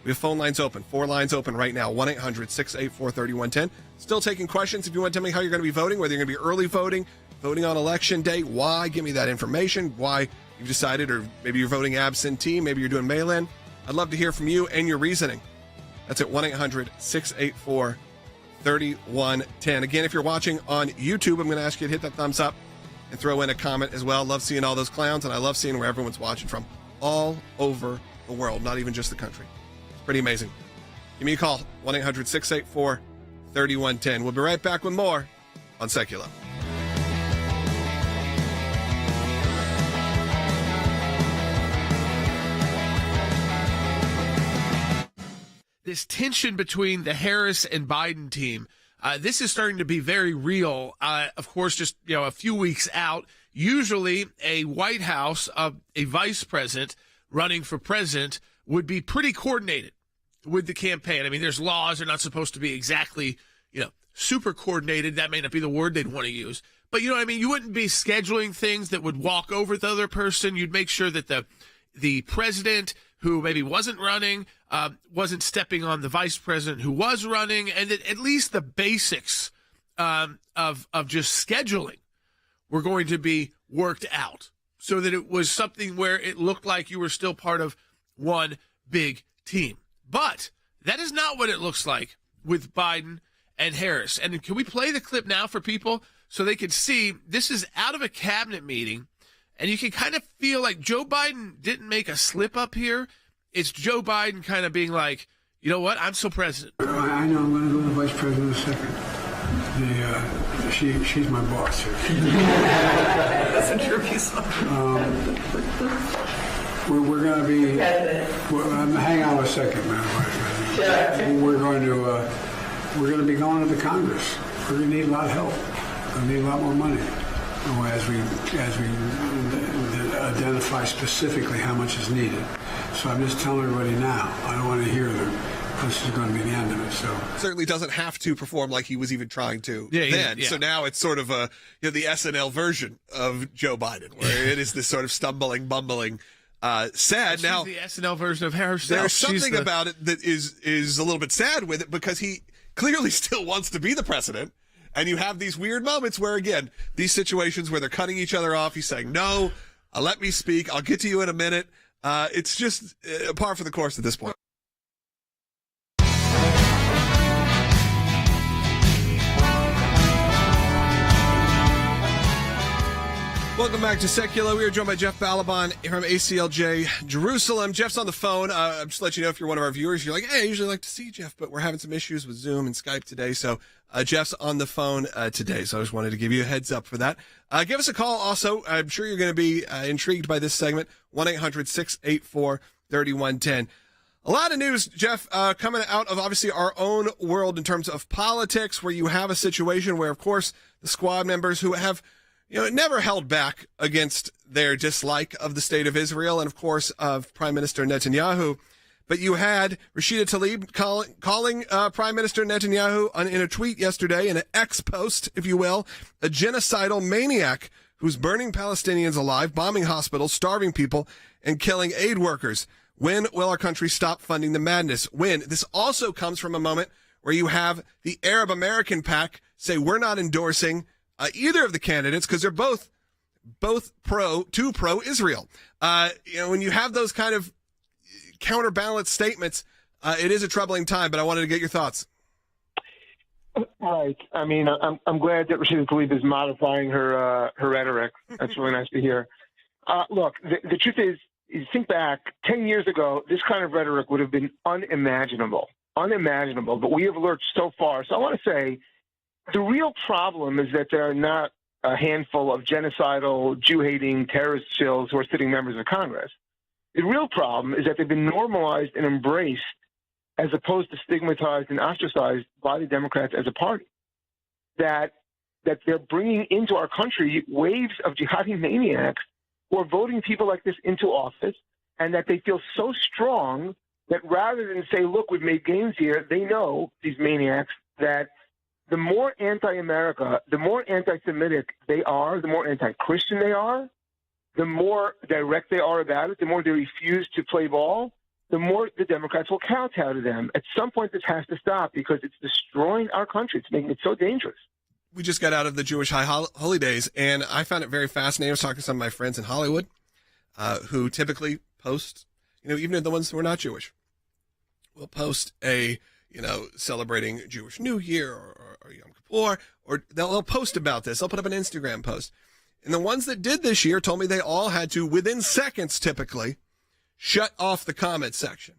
We have phone lines open, 4 lines open right now, 1-800-684-3110. Still taking questions. If you want to tell me how you're going to be voting, whether you're going to be early voting, voting on election day, why, give me that information, why you've decided, or maybe you're voting absentee, maybe you're doing mail-in. I'd love to hear from you and your reasoning. That's at 1-800-684-3110. Again, if you're watching on YouTube, I'm going to ask you to hit that thumbs up and throw in a comment as well. Love seeing all those clowns, and I love seeing where everyone's watching from all over the world, not even just the country. Pretty amazing. Give me a call, 1-800-684-3110. We'll be right back with more on Sekulow. This this tension between the Harris and Biden team. This is starting to be very real. Of course, just a few weeks out. Usually, a White House, a vice president running for president would be pretty coordinated with the campaign. I mean, there's laws; they're not supposed to be exactly, super coordinated. That may not be the word they'd want to use, but you know what I mean. You wouldn't be scheduling things that would walk over the other person. You'd make sure that the president, who maybe wasn't running, wasn't stepping on the vice president who was running, and that at least the basics of just scheduling were going to be worked out so that it was something where it looked like you were still part of one big team. But that is not what it looks like with Biden and Harris. And can we play the clip now for people so they can see this is out of a cabinet meeting? And you can kind of feel like Joe Biden didn't make a slip up here. It's Joe Biden kind of being like, you know what, I'm still president. I know I'm going to go to the vice president in a second. She's my boss here. That's a true piece. We're going to be. Hang on a second, man. We're going to be going to the Congress. We're going to need a lot of help. We're going to need a lot more money. As we identify specifically how much is needed. So I'm just telling everybody now. I don't want to hear that this is going to be the end of it. So certainly doesn't have to perform like he was even trying to then. Yeah. So now it's sort of the SNL version of Joe Biden, where it is this sort of stumbling, bumbling. Sad. She's now the SNL version of herself. There's something about it that is a little bit sad with it, because he clearly still wants to be the president. And you have these weird moments where, again, these situations where they're cutting each other off. He's saying, no, let me speak. I'll get to you in a minute. It's just par for the course at this point. Welcome back to Sekulow. We are joined by Jeff Balaban from ACLJ Jerusalem. Jeff's on the phone. I'm just let you know, if you're one of our viewers, you're like, hey, I usually like to see Jeff, but we're having some issues with Zoom and Skype today. So Jeff's on the phone today. So I just wanted to give you a heads up for that. Give us a call also. I'm sure you're going to be intrigued by this segment. 1-800-684-3110. A lot of news, Jeff, coming out of obviously our own world in terms of politics, where you have a situation where, of course, the squad members who have never held back against their dislike of the state of Israel and, of course, of Prime Minister Netanyahu. But you had Rashida Tlaib calling Prime Minister Netanyahu in a tweet yesterday, in an X post, if you will, a genocidal maniac who's burning Palestinians alive, bombing hospitals, starving people, and killing aid workers. When will our country stop funding the madness? When? This also comes from a moment where you have the Arab American PAC say, we're not endorsing either of the candidates because they're both pro-Israel. When you have those kind of counterbalance statements, it is a troubling time, but I wanted to get your thoughts. Right. I mean, I'm glad that Rashida Tlaib is modifying her rhetoric. That's really nice to hear. Look, the truth is, you think back 10 years ago, this kind of rhetoric would have been unimaginable, but we have lurched so far. So I want to say, the real problem is that there are not a handful of genocidal, Jew-hating terrorist shills who are sitting members of Congress. The real problem is that they've been normalized and embraced as opposed to stigmatized and ostracized by the Democrats as a party. That they're bringing into our country waves of jihadi maniacs who are voting people like this into office, and that they feel so strong that rather than say, look, we've made gains here, they know, these maniacs, that the more anti-America, the more anti-Semitic they are, the more anti-Christian they are, the more direct they are about it, the more they refuse to play ball, the more the Democrats will kowtow to them. At some point, this has to stop because it's destroying our country. It's making it so dangerous. We just got out of the Jewish high holy days, and I found it very fascinating. I was talking to some of my friends in Hollywood who typically post, even the ones who are not Jewish, will post a, celebrating Jewish New Year or Yom Kippur, or they'll post about this. They'll put up an Instagram post. And the ones that did this year told me they all had to, within seconds typically, shut off the comment section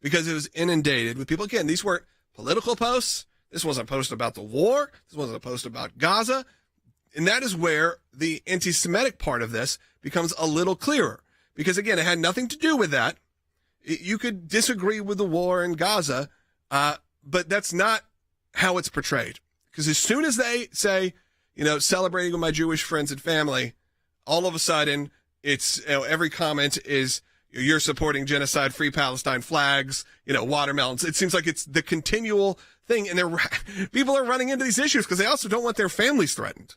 because it was inundated with people. Again, these weren't political posts. This wasn't a post about the war. This wasn't a post about Gaza. And that is where the anti-Semitic part of this becomes a little clearer. Because, again, it had nothing to do with that. You could disagree with the war in Gaza, But that's not how it's portrayed. Because as soon as they say, celebrating with my Jewish friends and family, all of a sudden it's, every comment is, you're supporting genocide, free Palestine flags, watermelons. It seems like it's the continual thing. And people are running into these issues because they also don't want their families threatened.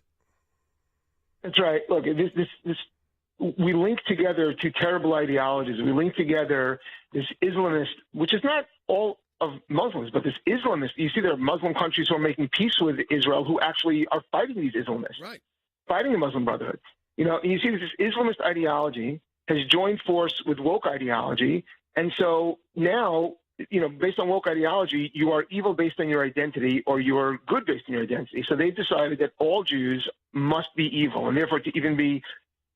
That's right. Look, we link together two terrible ideologies. We link together this Islamist, which is not all of Muslims, but this Islamist. You see, there are Muslim countries who are making peace with Israel who actually are fighting these Islamists, right? Fighting the Muslim Brotherhood. You see this Islamist ideology has joined force with woke ideology. And so now, based on woke ideology, you are evil based on your identity or you are good based on your identity. So they've decided that all Jews must be evil, and therefore to even be,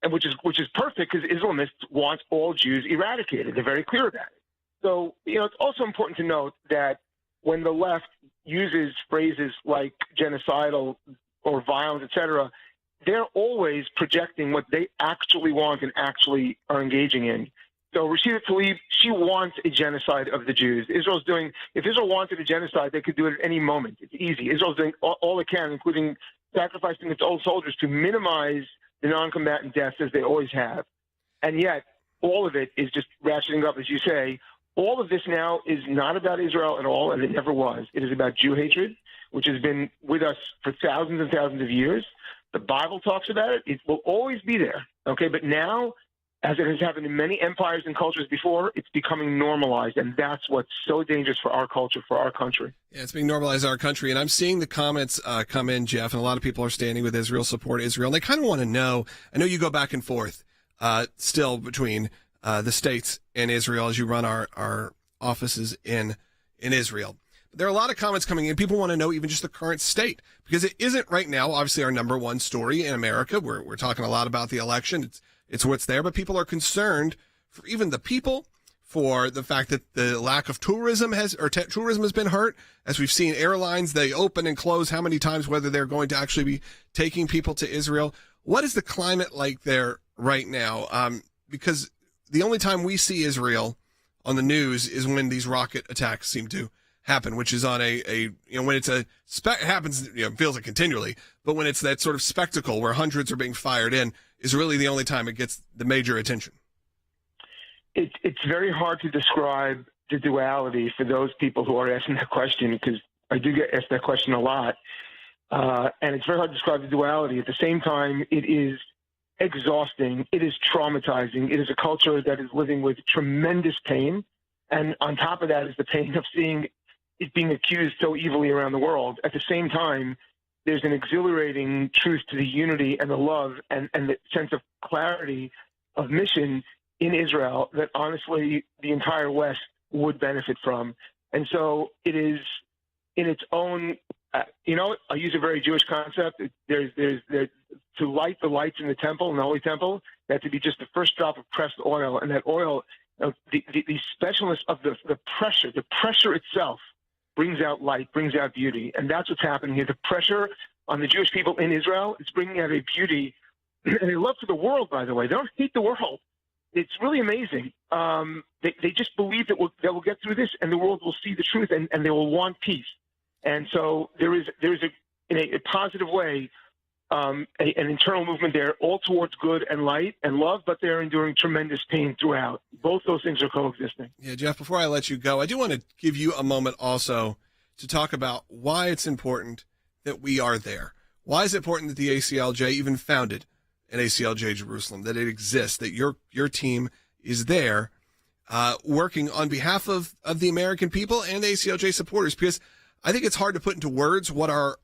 which is perfect because Islamists want all Jews eradicated. They're very clear about it. So, it's also important to note that when the left uses phrases like genocidal or violence, etc., they're always projecting what they actually want and actually are engaging in. So Rashida Tlaib, she wants a genocide of the Jews. If Israel wanted a genocide, they could do it at any moment. It's easy. Israel's doing all it can, including sacrificing its own soldiers to minimize the non-combatant deaths as they always have. And yet, all of it is just ratcheting up, as you say. All of this now is not about Israel at all, and it never was. It is about Jew hatred, which has been with us for thousands and thousands of years. The Bible talks about it. It will always be there, okay? But now, as it has happened in many empires and cultures before, it's becoming normalized, and that's what's so dangerous for our culture, for our country. Yeah, it's being normalized in our country, and I'm seeing the comments come in, Jeff, and a lot of people are standing with Israel, support Israel, and they kind of want to know. I know you go back and forth still between the states and Israel as you run our offices in Israel. There are a lot of comments coming in. People want to know even just the current state, because it isn't right now, obviously, our number one story in America. We're talking a lot about the election. It's what's there, but people are concerned for even the people, for the fact that the lack of tourism tourism has been hurt. As we've seen airlines, they open and close how many times, whether they're going to actually be taking people to Israel. What is the climate like there right now? Because the only time we see Israel on the news is when these rocket attacks seem to happen, which is on when it's it happens, feels like continually, but when it's that sort of spectacle where hundreds are being fired in is really the only time it gets the major attention. It's very hard to describe the duality for those people who are asking that question, because I do get asked that question a lot. And it's very hard to describe the duality. At the same time, it is exhausting. It is traumatizing. It is a culture that is living with tremendous pain. And on top of that is the pain of seeing it being accused so evilly around the world. At the same time, there's an exhilarating truth to the unity and the love and the sense of clarity of mission in Israel that honestly the entire West would benefit from. And so it is in its own, I'll use a very Jewish concept. There's to light the lights in the temple, in the Holy Temple, that to be just the first drop of pressed oil, and that oil, the specialness of the pressure itself brings out light, brings out beauty. And that's what's happening here. The pressure on the Jewish people in Israel is bringing out a beauty and a love for the world, by the way. They don't hate the world. It's really amazing. They just believe that they will get through this and the world will see the truth and they will want peace. And so there is in a positive way, an internal movement there, all towards good and light and love, but they're enduring tremendous pain throughout. Both those things are coexisting. Yeah, Jeff, before I let you go, I do want to give you a moment also to talk about why it's important that we are there. Why is it important that the ACLJ even founded an ACLJ Jerusalem, that it exists, that your team is there working on behalf of the American people and ACLJ supporters? Because I think it's hard to put into words what our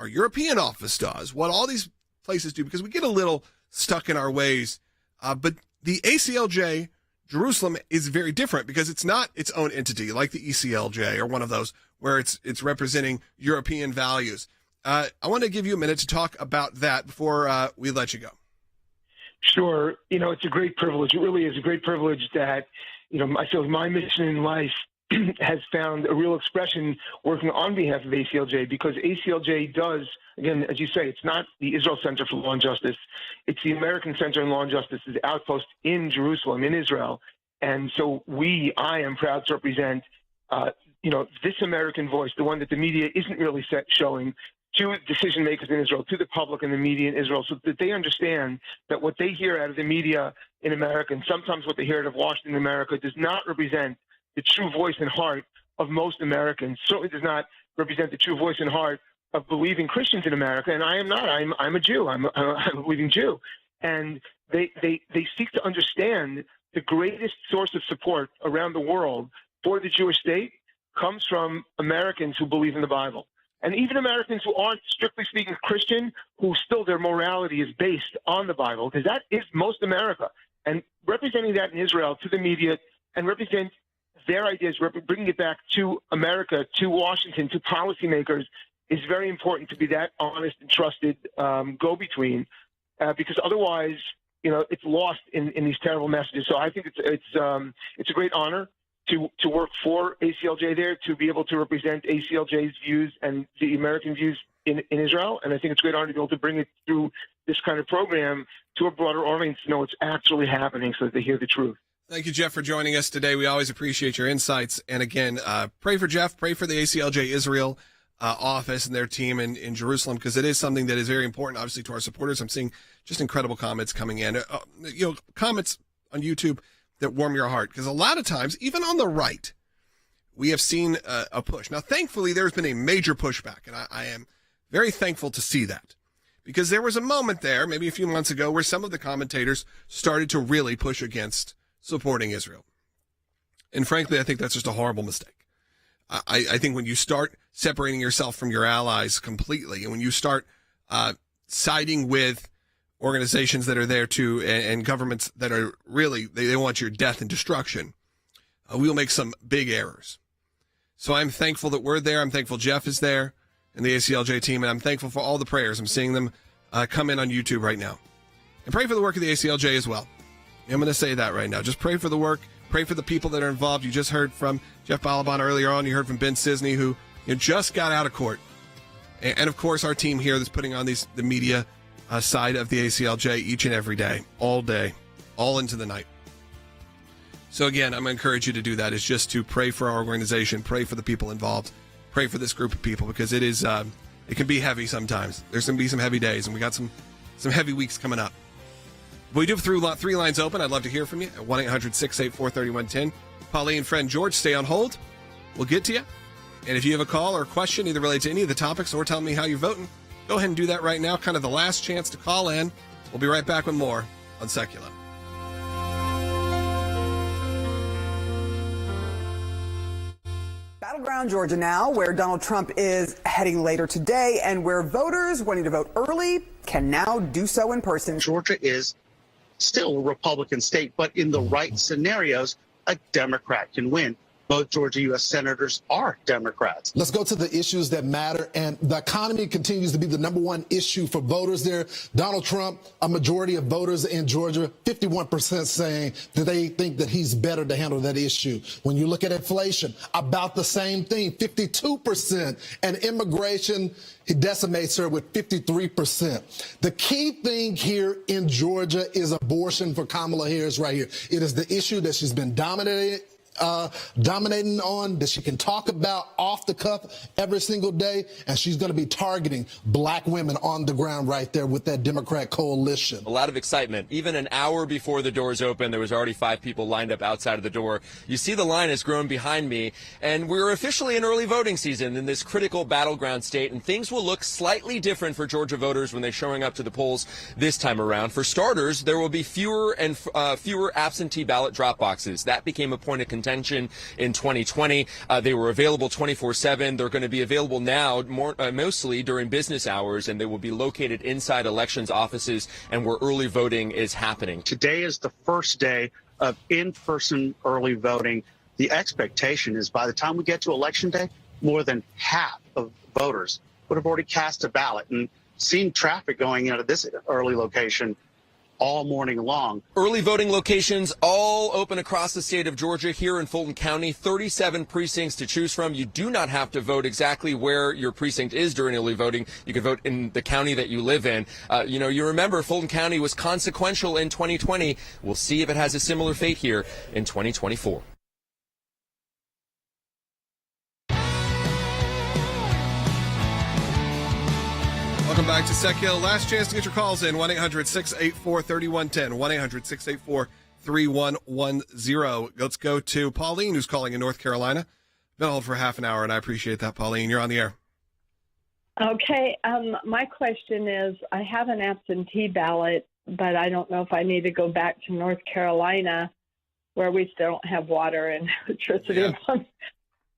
European office does, what all these places do, because we get a little stuck in our ways. But the ACLJ Jerusalem is very different because it's not its own entity like the ECLJ or one of those where it's representing European values. I want to give you a minute to talk about that before we let you go. Sure. It's a great privilege. It really is a great privilege that, I feel my mission in life has found a real expression working on behalf of ACLJ, because ACLJ does, again, as you say, it's not the Israel Center for Law and Justice. It's the American Center in Law and Justice's outpost in Jerusalem, in Israel. And so I am proud to represent this American voice, the one that the media isn't really showing to decision makers in Israel, to the public and the media in Israel, so that they understand that what they hear out of the media in America, and sometimes what they hear out of Washington in America, does not represent the true voice and heart of most Americans. Certainly does not represent the true voice and heart of believing Christians in America. And I am not. I'm a Jew. I'm a believing Jew. And they seek to understand the greatest source of support around the world for the Jewish state comes from Americans who believe in the Bible. And even Americans who aren't strictly speaking Christian, who still their morality is based on the Bible, because that is most America. And representing that in Israel to the media and represent their ideas, bringing it back to America, to Washington, to policymakers, is very important to be that honest and trusted go-between, because otherwise, it's lost in these terrible messages. So I think it's a great honor to work for ACLJ there, to be able to represent ACLJ's views and the American views in Israel. And I think it's a great honor to be able to bring it through this kind of program to a broader audience to know what's actually happening so that they hear the truth. Thank you, Jeff, for joining us today. We always appreciate your insights. And again, pray for Jeff, pray for the ACLJ Israel office and their team in Jerusalem, because it is something that is very important, obviously, to our supporters. I'm seeing just incredible comments coming in, comments on YouTube that warm your heart, because a lot of times, even on the right, we have seen a push. Now, thankfully, there's been a major pushback, and I am very thankful to see that, because there was a moment there, maybe a few months ago, where some of the commentators started to really push against supporting Israel. And frankly, I think that's just a horrible mistake. I think when you start separating yourself from your allies completely, and when you start siding with organizations that are there to, and governments that are really, they want your death and destruction, we'll make some big errors. So I'm thankful that we're there. I'm thankful Jeff is there and the ACLJ team, and I'm thankful for all the prayers. I'm seeing them come in on YouTube right now. And pray for the work of the ACLJ as well. I'm going to say that right now. Just pray for the work. Pray for the people that are involved. You just heard from Jeff Balaban earlier on. You heard from Ben Cisney, who just got out of court. And of course, our team here that's putting on the media side of the ACLJ each and every day, all into the night. So again, I'm going to encourage you to do that, is just to pray for our organization, pray for the people involved, pray for this group of people, because it is, it can be heavy sometimes. There's going to be some heavy days, and we got some heavy weeks coming up. We do have three lines open. I'd love to hear from you at 1-800-684-3110. Pauline, friend George, stay on hold. We'll get to you. And if you have a call or a question, either related to any of the topics or telling me how you're voting, go ahead and do that right now. Kind of the last chance to call in. We'll be right back with more on Sekulow. Battleground, Georgia now, where Donald Trump is heading later today and where voters wanting to vote early can now do so in person. Georgia is still a Republican state, but in the right scenarios, a Democrat can win. Both Georgia U.S. senators are Democrats. Let's go to the issues that matter. And the economy continues to be the number one issue for voters there. Donald Trump, a majority of voters in Georgia, 51% saying that they think that he's better to handle that issue. When you look at inflation, about the same thing, 52%. And immigration, he decimates her with 53%. The key thing here in Georgia is abortion for Kamala Harris right here. It is the issue that she's been dominating on, that she can talk about off the cuff every single day, and she's going to be targeting black women on the ground right there with that Democrat coalition. A lot of excitement. Even an hour before the doors opened, there was already 5 people lined up outside of the door. You see the line has grown behind me, and we're officially in early voting season in this critical battleground state, and things will look slightly different for Georgia voters when they're showing up to the polls this time around. For starters, there will be fewer and fewer absentee ballot drop boxes. That became a point of contention in 2020. They were available 24/7. They're going to be available now mostly during business hours, and they will be located inside elections offices and where early voting is happening. Today is the first day of in-person early voting. The expectation is by the time we get to Election Day, more than half of voters would have already cast a ballot, and seen traffic going into this early location all morning long. Early voting locations all open across the state of Georgia. Here in Fulton County, 37 precincts to choose from. You do not have to vote exactly where your precinct is during early voting. You can vote in the county that you live in. You remember Fulton County was consequential in 2020. We'll see if it has a similar fate here in 2024. Welcome back to Sekulow. Last chance to get your calls in. 1-800-684-3110. 1-800-684-3110. Let's go to Pauline, who's calling in North Carolina. Been on hold for half an hour, and I appreciate that, Pauline. You're on the air. Okay. My question is, I have an absentee ballot, but I don't know if I need to go back to North Carolina where we still don't have water and electricity. Yeah.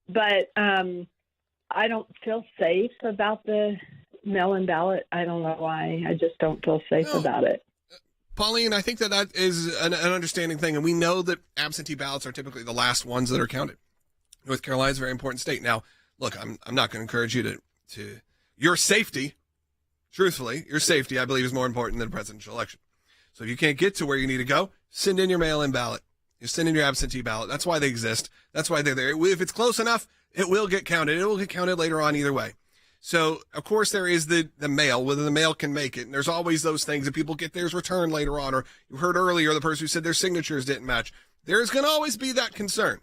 But I don't feel safe about the mail-in ballot. I don't know why. I just don't feel safe about it. Pauline, I think that is an understanding thing, and we know that absentee ballots are typically the last ones that are counted. North Carolina is a very important state. Now, look, I'm not going to encourage you to your safety. Truthfully, your safety, I believe, is more important than a presidential election. So if you can't get to where you need to go, send in your mail-in ballot. You send in your absentee ballot. That's why they exist. That's why they're there. If it's close enough, it will get counted. It will get counted later on either way. So, of course, there is the mail, whether the mail can make it. And there's always those things that people get theirs returned later on. Or you heard earlier the person who said their signatures didn't match. There's going to always be that concern.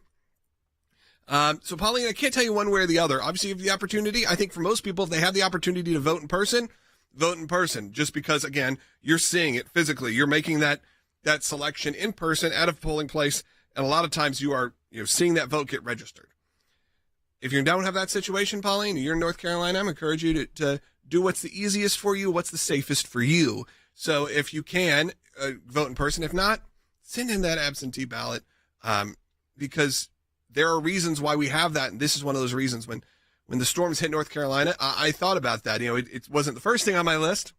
So, Pauline, I can't tell you one way or the other. Obviously, you have the opportunity. I think for most people, if they have the opportunity to vote in person, vote in person. Just because, again, you're seeing it physically. You're making that selection in person at a polling place. And a lot of times you are seeing that vote get registered. If you don't have that situation, Pauline, you're in North Carolina, I'm encouraging you to do what's the easiest for you, what's the safest for you. So if you can, vote in person. If not, send in that absentee ballot because there are reasons why we have that. And this is one of those reasons. When the storms hit North Carolina, I thought about that. It wasn't the first thing on my list.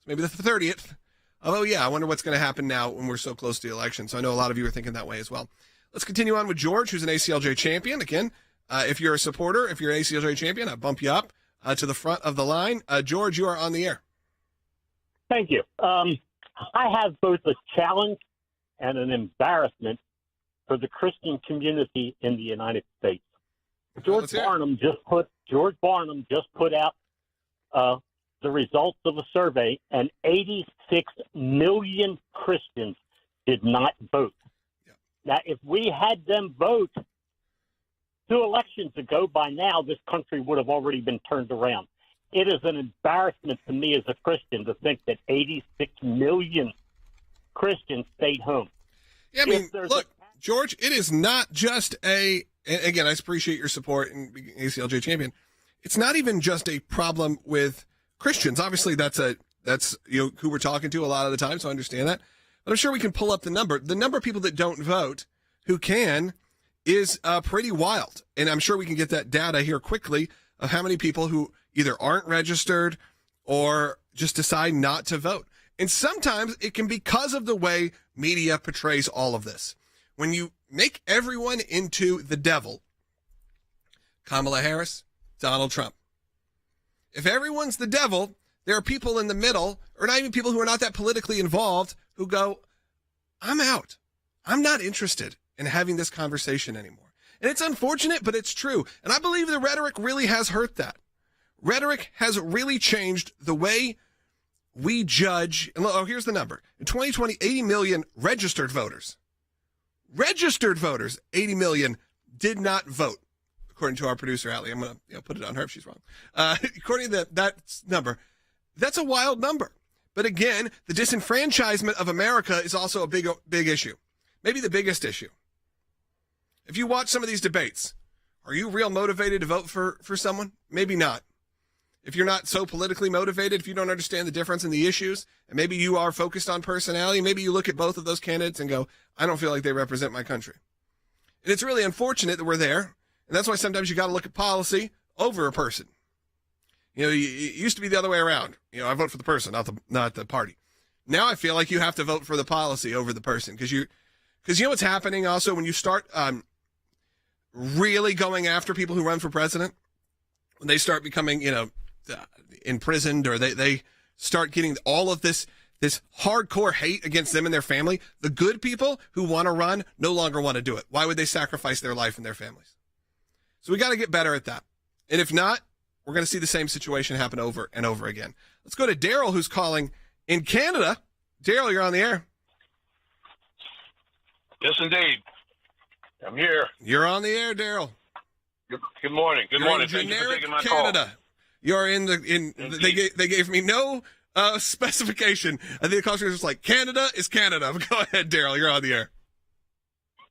Maybe the 30th. Oh, yeah, I wonder what's going to happen now when we're so close to the election. So I know a lot of you are thinking that way as well. Let's continue on with George, who's an ACLJ champion. Again, if you're a supporter, if you're an ACLJ champion, I'll bump you up to the front of the line. George, you are on the air. Thank you. I have both a challenge and an embarrassment for the Christian community in the United States. George Barnum just put out the results of a survey, and 86 million Christians did not vote. Yeah. Now, if we had them vote 2 elections ago, by now this country would have already been turned around. It is an embarrassment to me as a Christian to think that 86 million Christians stayed home. Yeah, I mean, look, George, it is not just and again, I appreciate your support in being ACLJ champion. It's not even just a problem with Christians. Obviously, that's who we're talking to a lot of the time, so I understand that. But I'm sure we can pull up the number. The number of people that don't vote who can is pretty wild. And I'm sure we can get that data here quickly of how many people who either aren't registered or just decide not to vote. And sometimes it can be because of the way media portrays all of this. When you make everyone into the devil, Kamala Harris, Donald Trump. If everyone's the devil, there are people in the middle, or not even people who are not that politically involved, who go, I'm out. I'm not interested in having this conversation anymore. And it's unfortunate, but it's true. And I believe the rhetoric really has hurt that. Rhetoric has really changed the way we judge. And here's the number. In 2020, 80 million registered voters. Registered voters, 80 million did not vote. According to our producer, Allie. I'm going to put it on her if she's wrong. According to that number, that's a wild number. But again, the disenfranchisement of America is also a big issue. Maybe the biggest issue. If you watch some of these debates, are you real motivated to vote for someone? Maybe not. If you're not so politically motivated, if you don't understand the difference in the issues, and maybe you are focused on personality, maybe you look at both of those candidates and go, I don't feel like they represent my country. And it's really unfortunate that we're there. And that's why sometimes you got to look at policy over a person. It used to be the other way around. I vote for the person, not the party. Now I feel like you have to vote for the policy over the person because you know what's happening also when you start really going after people who run for president, when they start becoming imprisoned or they start getting all of this hardcore hate against them and their family. The good people who want to run no longer want to do it. Why would they sacrifice their life and their families? So we got to get better at that. And if not, we're going to see the same situation happen over and over again. Let's go to Daryl, who's calling in Canada. Daryl, you're on the air. Yes, indeed. I'm here. You're on the air, Daryl. Good morning. Good morning. Thank you for taking my call. You're they gave me no specification. And the caller was just like, Canada is Canada. Go ahead, Daryl. You're on the air.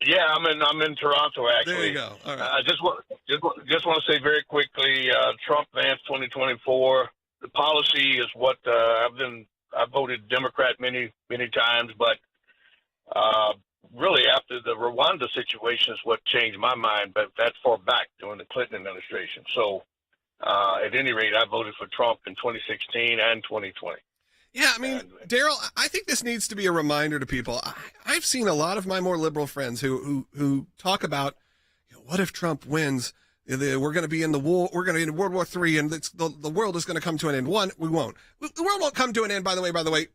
Yeah, I'm in Toronto, actually. There you go. All right. I just want to say very quickly, Trump Vance 2024. The policy is what I voted Democrat many times, but really after the Rwanda situation is what changed my mind. But that's far back during the Clinton administration. So at any rate, I voted for Trump in 2016 and 2020. Yeah, I mean, Daryl, I think this needs to be a reminder to people. I've seen a lot of my more liberal friends who talk about, what if Trump wins? We're going to be in the war. We're going to be in World War III, and the world is going to come to an end. One, we won't. The world won't come to an end. By the way,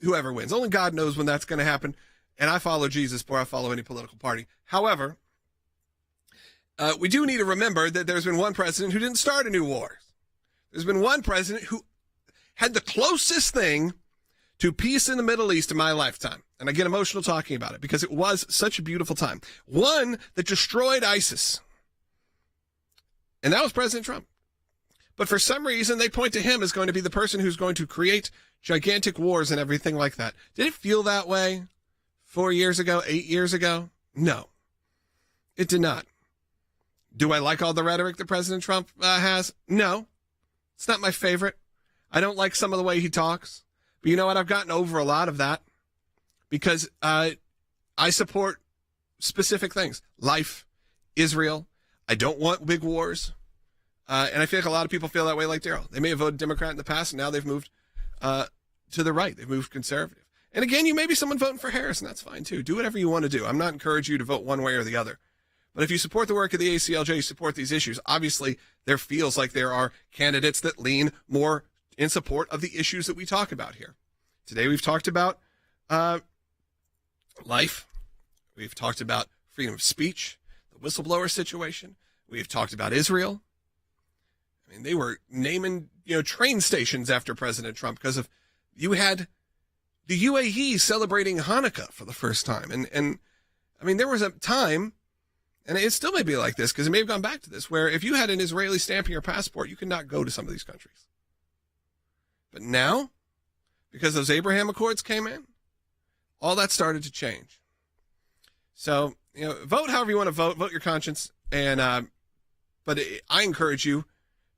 whoever wins, only God knows when that's going to happen. And I follow Jesus before I follow any political party. However, we do need to remember that there's been one president who didn't start a new war. There's been one president who had the closest thing to peace in the Middle East in my lifetime. And I get emotional talking about it because it was such a beautiful time. One that destroyed ISIS. And that was President Trump. But for some reason, they point to him as going to be the person who's going to create gigantic wars and everything like that. Did it feel that way 4 years ago, 8 years ago? No, it did not. Do I like all the rhetoric that President Trump has? No, it's not my favorite. I don't like some of the way he talks. But you know what? I've gotten over a lot of that because I support specific things. Life, Israel. I don't want big wars. And I feel like a lot of people feel that way like Daryl. They may have voted Democrat in the past, and now they've moved to the right. They've moved conservative. And again, you may be someone voting for Harris, and that's fine too. Do whatever you want to do. I'm not encouraging you to vote one way or the other. But if you support the work of the ACLJ, you support these issues. Obviously, there feels like there are candidates that lean more in support of the issues that we talk about here. Today, we've talked about life. We've talked about freedom of speech, the whistleblower situation. We've talked about Israel. I mean, they were naming, train stations after President Trump because of you had the UAE celebrating Hanukkah for the first time. And I mean, there was a time, and it still may be like this because it may have gone back to this, where if you had an Israeli stamp in your passport, you could not go to some of these countries. But now, because those Abraham Accords came in, all that started to change. So, vote however you want to vote your conscience. And, but I encourage you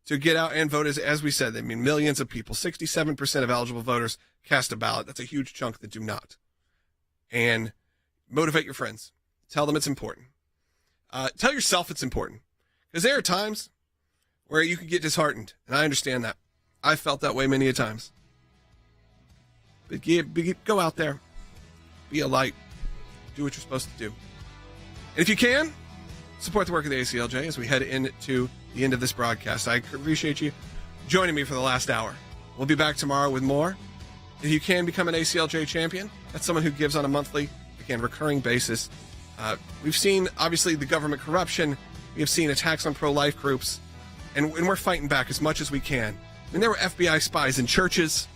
to get out and vote. As we said, I mean, millions of people, 67% of eligible voters cast a ballot. That's a huge chunk that do not. And motivate your friends. Tell them it's important. Tell yourself it's important. Because there are times where you can get disheartened. And I understand that. I felt that way many a times. But go out there. Be a light. Do what you're supposed to do. And if you can, support the work of the ACLJ as we head into the end of this broadcast. I appreciate you joining me for the last hour. We'll be back tomorrow with more. If you can become an ACLJ champion, that's someone who gives on a monthly, again, recurring basis. We've seen, obviously, the government corruption. We have seen attacks on pro-life groups. And we're fighting back as much as we can. And there were FBI spies in churches,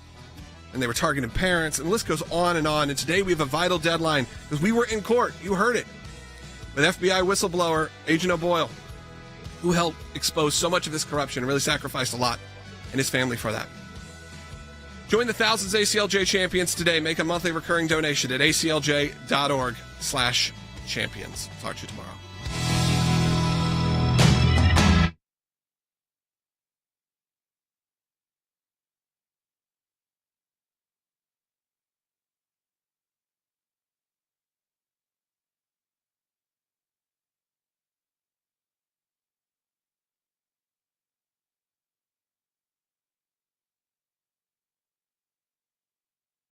and they were targeting parents, and the list goes on. And today we have a vital deadline because we were in court. You heard it. With FBI whistleblower Agent O'Boyle, who helped expose so much of this corruption and really sacrificed a lot, and his family for that. Join the thousands of ACLJ champions today. Make a monthly recurring donation at aclj.org/champions. Talk to you tomorrow.